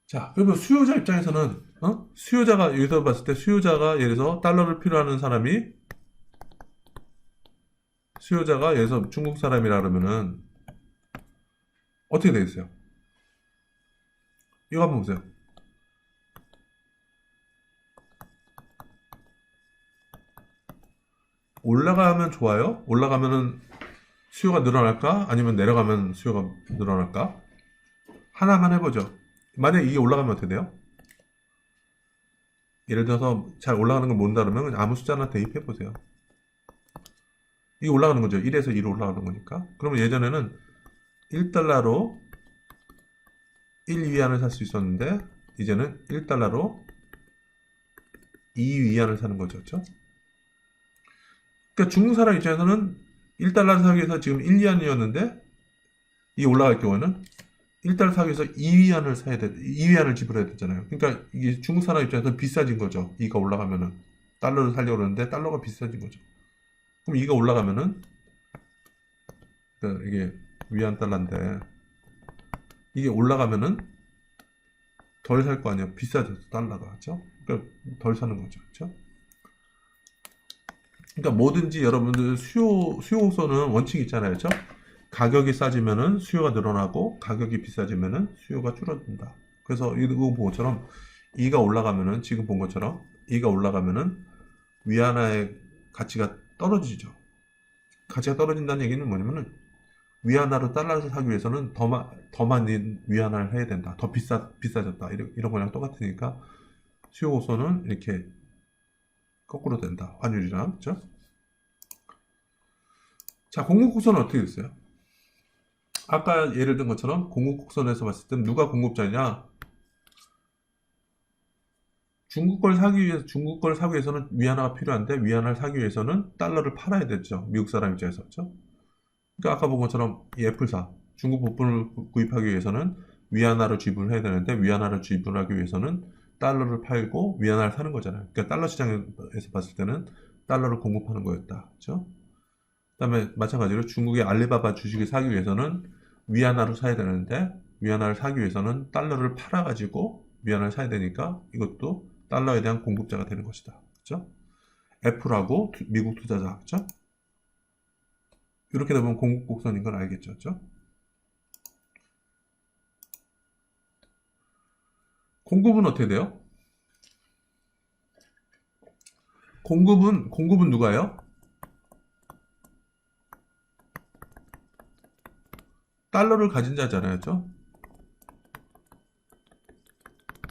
자, 그러면 수요자 입장에서는 수요자가 여기서 봤을 때 수요자가 예를 들어서 달러를 필요하는 사람이 수요자가 예를 들어서 중국 사람이라 그러면은 어떻게 되겠어요? 이거 한번 보세요. 올라가면 좋아요? 올라가면은 수요가 늘어날까? 아니면 내려가면 수요가 늘어날까? 하나만 해보죠. 만약에 이게 올라가면 어떻게 돼요? 예를 들어서 잘 올라가는 걸 모른다 그러면 그냥 아무 숫자나 대입해 보세요. 이게 올라가는 거죠. 1에서 2로 올라가는 거니까. 그러면 예전에는 1달러로 1위안을 살 수 있었는데 이제는 1달러로 2위안을 사는 거죠. 그렇죠? 그러니까 중국 사람 입장에서는 1달러를 사기 위해서 지금 1위안이었는데 이게 올라갈 경우에는 1달러 사기 위해서 2위안을 지불해야 되잖아요. 그러니까 이게 중국 사람 입장에서 비싸진 거죠. 이가 올라가면은 달러를 살려고 그러는데 달러가 비싸진 거죠. 그럼 이가 올라가면은 그러니까 이게 위안 달러인데 이게 올라가면은 덜 살 거 아니야. 비싸졌어, 달러가. 그죠? 그러니까 덜 사는 거죠. 그죠? 그러니까 뭐든지 여러분들 수요소는 원칙이 있잖아요. 그죠? 가격이 싸지면은 수요가 늘어나고 가격이 비싸지면은 수요가 줄어든다. 그래서 이거 본 것처럼 이가 올라가면은 지금 본 것처럼 이가 올라가면은 위안화의 가치가 떨어지죠. 가치가 떨어진다는 얘기는 뭐냐면은 위안화로 달러를 사기 위해서는 더 많이 위안화를 해야 된다. 더 비싸졌다. 이런 거랑 똑같으니까 수요 호소는 이렇게 거꾸로 된다. 환율이랑. 그죠? 자, 공급 곡선은 어떻게 됐어요? 아까 예를 든 것처럼 공급 곡선에서 봤을 때 누가 공급자냐? 중국 걸 사기 위해서는 위안화가 필요한데 위안화를 사기 위해서는 달러를 팔아야 되죠. 미국 사람 입장에서. 그죠? 그러니까 아까 본 것처럼 이 애플사 중국 부품을 구입하기 위해서는 위안화를 지불해야 되는데 위안화를 지불하기 위해서는 달러를 팔고 위안화를 사는 거잖아요. 그러니까 달러 시장에서 봤을 때는 달러를 공급하는 거였다. 그렇죠? 그다음에 마찬가지로 중국의 알리바바 주식을 사기 위해서는 위안화를 사야 되는데 위안화를 사기 위해서는 달러를 팔아가지고 위안화를 사야 되니까 이것도 달러에 대한 공급자가 되는 것이다. 그렇죠? 애플하고 미국 투자자. 그렇죠? 이렇게 되면 공급 곡선인 걸 알겠죠? 그렇죠? 공급은 어떻게 돼요? 공급은 누가요? 달러를 가진 자잖아요. 그렇죠?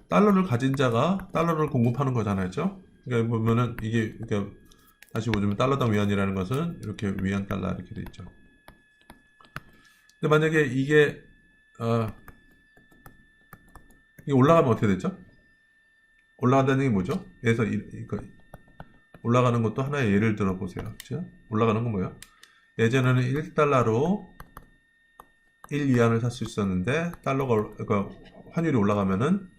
달러를 가진 자가 달러를 공급하는 거잖아요. 그렇죠? 그러니까 보면은 이게 그러니까 다시 보자면 달러당 위안이라는 것은 이렇게 위안 달러 이렇게 돼 있죠. 근데 만약에 어, 이게 올라가면 어떻게 되죠? 올라간다는 게 뭐죠? 그래서 올라가는 것도 하나의 예를 들어 보세요. 그렇죠? 올라가는 건 뭐예요? 예전에는 1달러로 1 위안을 살 수 있었는데 그러니까 환율이 올라가면은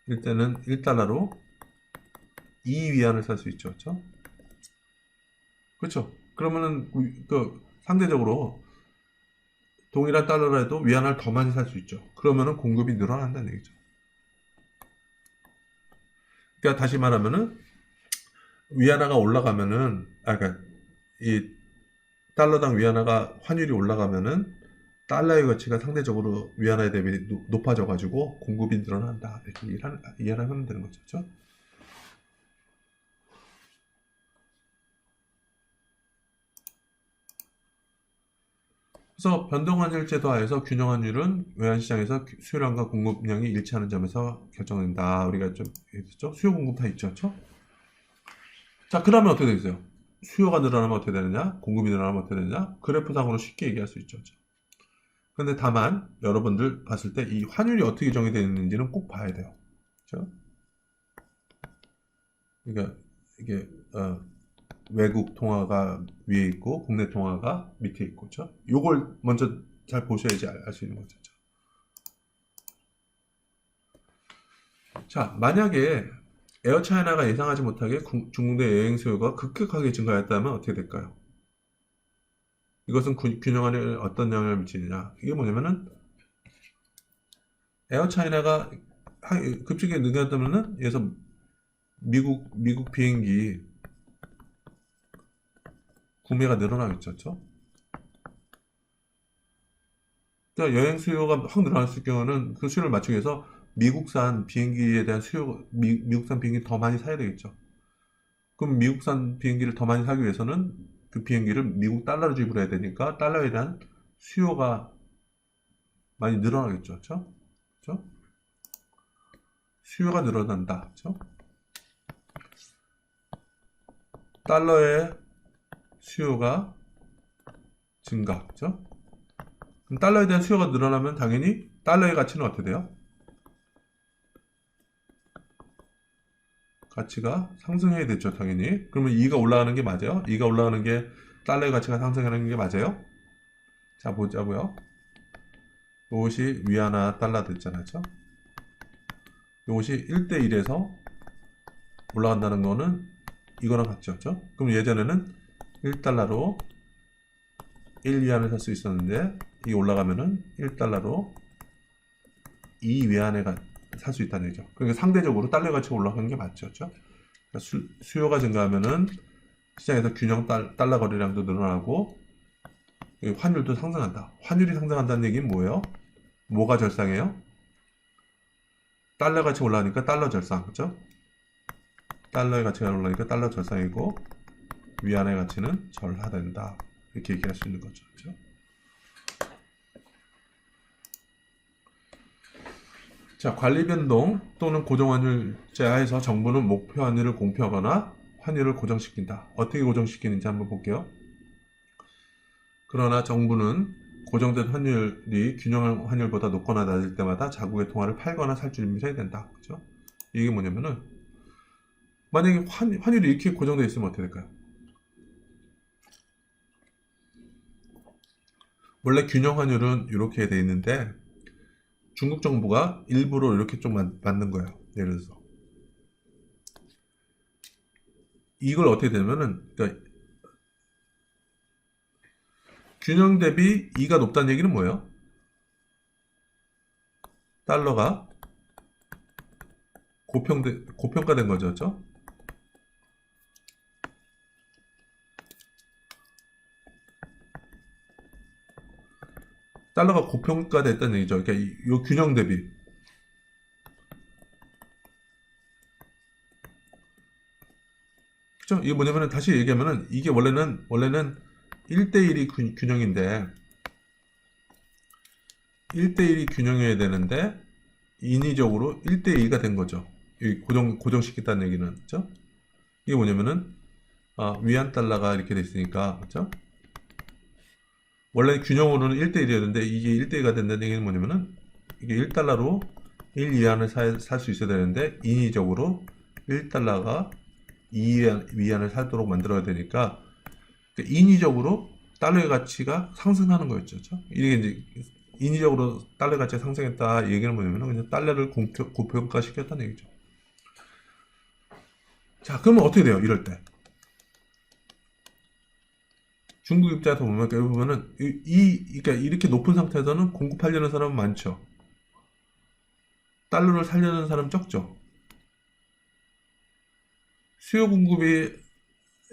일단은 1달러로 2 위안을 살 수 있죠. 그렇죠? 그렇죠? 그러면은 상대적으로 동일한 달러로 해도 위안화를 더 많이 살 수 있죠. 그러면은 공급이 늘어난다는 얘기죠. 그러니까 다시 말하면은 위안화가 올라가면은 그러니까 이 달러당 위안화가 환율이 올라가면은 달러의 가치가 상대적으로 위안화에 대비 높아져 가지고 공급이 늘어난다. 이렇게 이해를 하면 되는 거죠. 그렇죠? 그래서 변동환율제도 하에서 균형환율은 외환시장에서 수요량과 공급량이 일치하는 점에서 결정된다. 우리가 좀 얘기했죠? 수요 공급 다 있죠. 그렇죠? 자, 그러면 어떻게 되겠어요? 수요가 늘어나면 어떻게 되느냐? 공급이 늘어나면 어떻게 되느냐? 그래프상으로 쉽게 얘기할 수 있죠. 그런데 다만 여러분들 봤을 때 이 환율이 어떻게 정의되어 있는지는 꼭 봐야 돼요. 그렇죠? 그러니까 이게 외국 통화가 위에 있고 국내 통화가 밑에 있고, 그렇죠? 요걸 먼저 잘 보셔야지 알 수 있는 거죠. 자, 만약에 에어차이나가 예상하지 못하게 중국 내 여행 수요가 급격하게 증가했다면 어떻게 될까요? 이것은 균형안에 어떤 영향을 미치느냐? 이게 뭐냐면은 에어차이나가 급격하게 늘어났다면은 예서 미국 비행기 구매가 늘어나겠죠, 그렇죠? 그러니까 여행 수요가 확 늘어났을 경우는 그 수요를 맞추기 위해서 미국산 비행기에 대한 미국산 비행기 더 많이 사야 되겠죠. 그럼 미국산 비행기를 더 많이 사기 위해서는 그 비행기를 미국 달러로 지불해야 되니까 달러에 대한 수요가 많이 늘어나겠죠. 그렇죠? 그렇죠? 수요가 늘어난다. 그렇죠? 달러의 수요가 증가. 그렇죠? 그럼 달러에 대한 수요가 늘어나면 당연히 달러의 가치는 어떻게 돼요? 가치가 상승해야 되죠, 당연히. 그러면 2가 올라가는 게 맞아요? 2가 올라가는 게 달러의 가치가 상승하는 게 맞아요? 자, 보자고요. 이것이 위안화 달러 됐잖아요. 그렇죠? 이것이 1대1에서 올라간다는 거는 이거랑 같죠. 그렇죠? 그럼 예전에는 1달러로 1위안을 살 수 있었는데 이게 올라가면은 1달러로 2위안에 살 수 있다는 얘기죠. 그러니까 상대적으로 달러 가치가 올라가는 게 맞죠. 그렇죠? 그러니까 수요가 증가하면은 시장에서 균형 달러 거래량도 늘어나고 환율도 상승한다. 환율이 상승한다는 얘기는 뭐예요? 뭐가 절상해요? 달러 가치가 올라가니까 달러 절상, 그렇죠? 달러의 가치가 올라가니까 달러 절상이고 위안의 가치는 절하된다. 이렇게 얘기할 수 있는 거죠. 그렇죠? 자, 관리 변동 또는 고정환율제 하에서 정부는 목표 환율을 공표하거나 환율을 고정시킨다. 어떻게 고정시키는지 한번 볼게요. 그러나 정부는 고정된 환율이 균형 환율보다 높거나 낮을 때마다 자국의 통화를 팔거나 살 준비를 해야 된다. 그렇죠? 이게 뭐냐면은 만약에 환율이 이렇게 고정되어 있으면 어떻게 될까요? 원래 균형 환율은 이렇게 돼 있는데 중국 정부가 일부러 이렇게 좀 만든 거예요. 예를 들어서 이걸 어떻게 되냐면은 그러니까 균형 대비 2가 높다는 얘기는 뭐예요? 달러가 고평가된 거죠. 그렇죠? 달러가 고평가됐다는 얘기죠. 그러니까 이 균형 대비. 그죠? 이게 뭐냐면은 다시 얘기하면은 이게 원래는 1대1이 균형인데 1대1이 균형이어야 되는데 인위적으로 1대2가 된 거죠. 고정시켰다는 얘기는. 그죠? 이게 뭐냐면은 위안 달러가 이렇게 됐으니까 그죠? 원래 균형으로는 1대1이었는데 이게 1대2가 된다는 얘기는 뭐냐면은 이게 1달러로 1위안을 살 수 있어야 되는데 인위적으로 1달러가 2위안을 살도록 만들어야 되니까 그러니까 인위적으로 달러의 가치가 상승하는 거였죠. 그렇죠? 이게 이제 인위적으로 달러 가치가 상승했다 이 얘기는 뭐냐면 그냥 달러를 고평가시켰다는 얘기죠. 자, 그러면 어떻게 돼요? 이럴 때 중국 입장에서 보면은 그러니까 이렇게 높은 상태에서는 공급하려는 사람은 많죠. 달러를 살려는 사람 적죠. 수요 공급이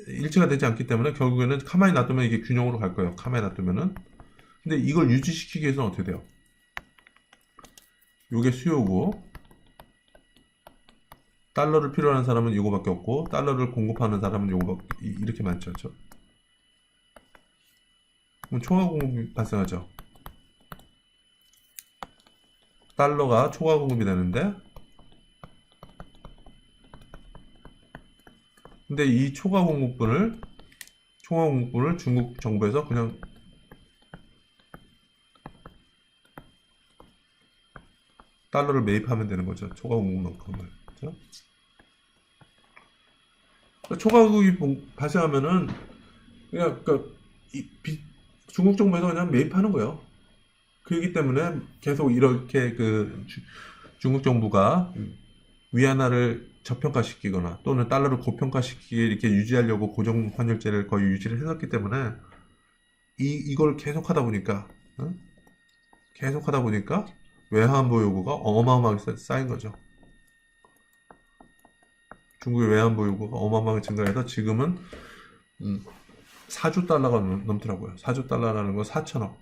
일치가 되지 않기 때문에 결국에는 가만히 놔두면 이게 균형으로 갈 거예요. 가만히 놔두면은. 근데 이걸 유지시키기 위해서는 어떻게 돼요? 요게 수요고 달러를 필요로 하는 사람은 이거밖에 없고 달러를 공급하는 사람은 이렇게 많죠. 그렇죠? 그럼 초과 공급이 발생하죠. 달러가 초과 공급이 되는데 근데 이 초과 공급분을 중국 정부에서 그냥 달러를 매입하면 되는 거죠. 초과 공급만큼을. 그렇죠? 초과 공급이 발생하면은 그러니까 중국 정부에서 그냥 매입하는 거예요. 그렇기 때문에 계속 이렇게 중국 정부가 위안화를 저평가시키거나 또는 달러를 고평가시키게 이렇게 유지하려고 고정 환율제를 거의 유지를 했었기 때문에 이걸 계속하다 보니까 외환보 요구가 어마어마하게 쌓인 거죠. 중국의 외환보 요구가 어마어마하게 증가해서 지금은 4조 달러가 넘더라고요. 4조 달러라는 건 4천억.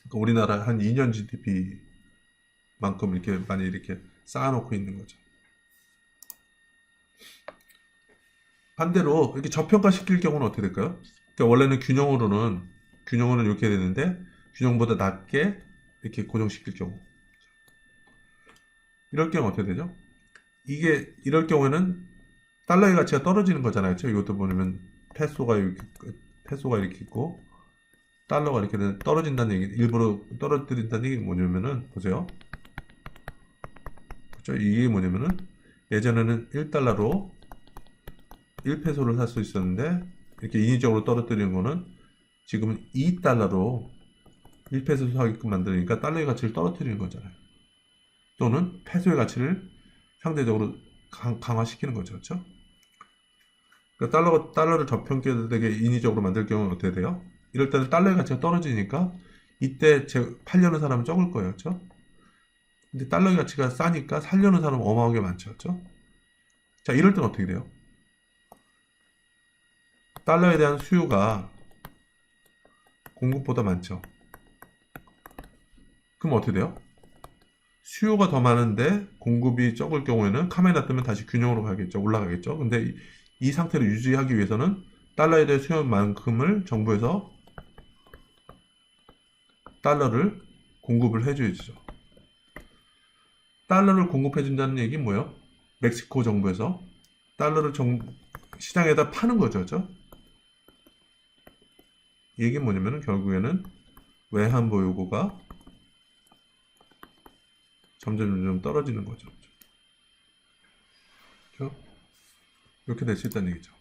그러니까 우리나라 한 2년 GDP만큼 이렇게 많이 이렇게 쌓아놓고 있는 거죠. 반대로 이렇게 저평가 시킬 경우는 어떻게 될까요? 그러니까 원래는 균형으로는 이렇게 되는데 균형보다 낮게 이렇게 고정시킬 경우 이럴 경우 어떻게 되죠? 이럴 경우에는 달러의 가치가 떨어지는 거잖아요. 그렇죠? 이것도 보면 페소가 이렇게 있고 달러가 이렇게 떨어진다는 얘기, 일부러 떨어뜨린다는 얘기는 뭐냐면은 보세요. 그렇죠? 이게 뭐냐면은 예전에는 1달러로 1페소를 살 수 있었는데 이렇게 인위적으로 떨어뜨리는 거는 지금은 2달러로 1페소 사게끔 만드니까 달러의 가치를 떨어뜨리는 거잖아요. 또는 페소의 가치를 상대적으로 강화시키는 거죠. 그렇죠? 그러니까 달러를 저평가되게 인위적으로 만들 경우는 어떻게 돼요? 이럴 때는 달러의 가치가 떨어지니까 이때 팔려는 사람은 적을 거예요. 그렇죠? 근데 달러의 가치가 싸니까 살려는 사람 어마어마하게 많죠. 그렇죠? 자, 이럴 땐 어떻게 돼요? 달러에 대한 수요가 공급보다 많죠. 그럼 어떻게 돼요? 수요가 더 많은데 공급이 적을 경우에는 카메라 뜨면 다시 균형으로 가겠죠. 올라가겠죠. 근데 이 상태를 유지하기 위해서는 달러에 대한 수요만큼을 정부에서 달러를 공급을 해줘야죠. 달러를 공급해준다는 얘기는 뭐예요? 멕시코 정부에서 달러를 시장에다 파는 거죠. 그죠? 이 얘기는 뭐냐면 결국에는 외환 보유고가 점점 떨어지는 거죠. 그렇죠? 이렇게 될 수 있다는 얘기죠.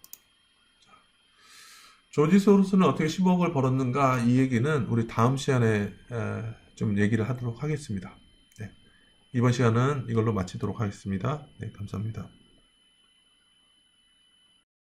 조지 소로스는 어떻게 10억을 벌었는가 이 얘기는 우리 다음 시간에 좀 얘기를 하도록 하겠습니다. 네. 이번 시간은 이걸로 마치도록 하겠습니다. 네, 감사합니다.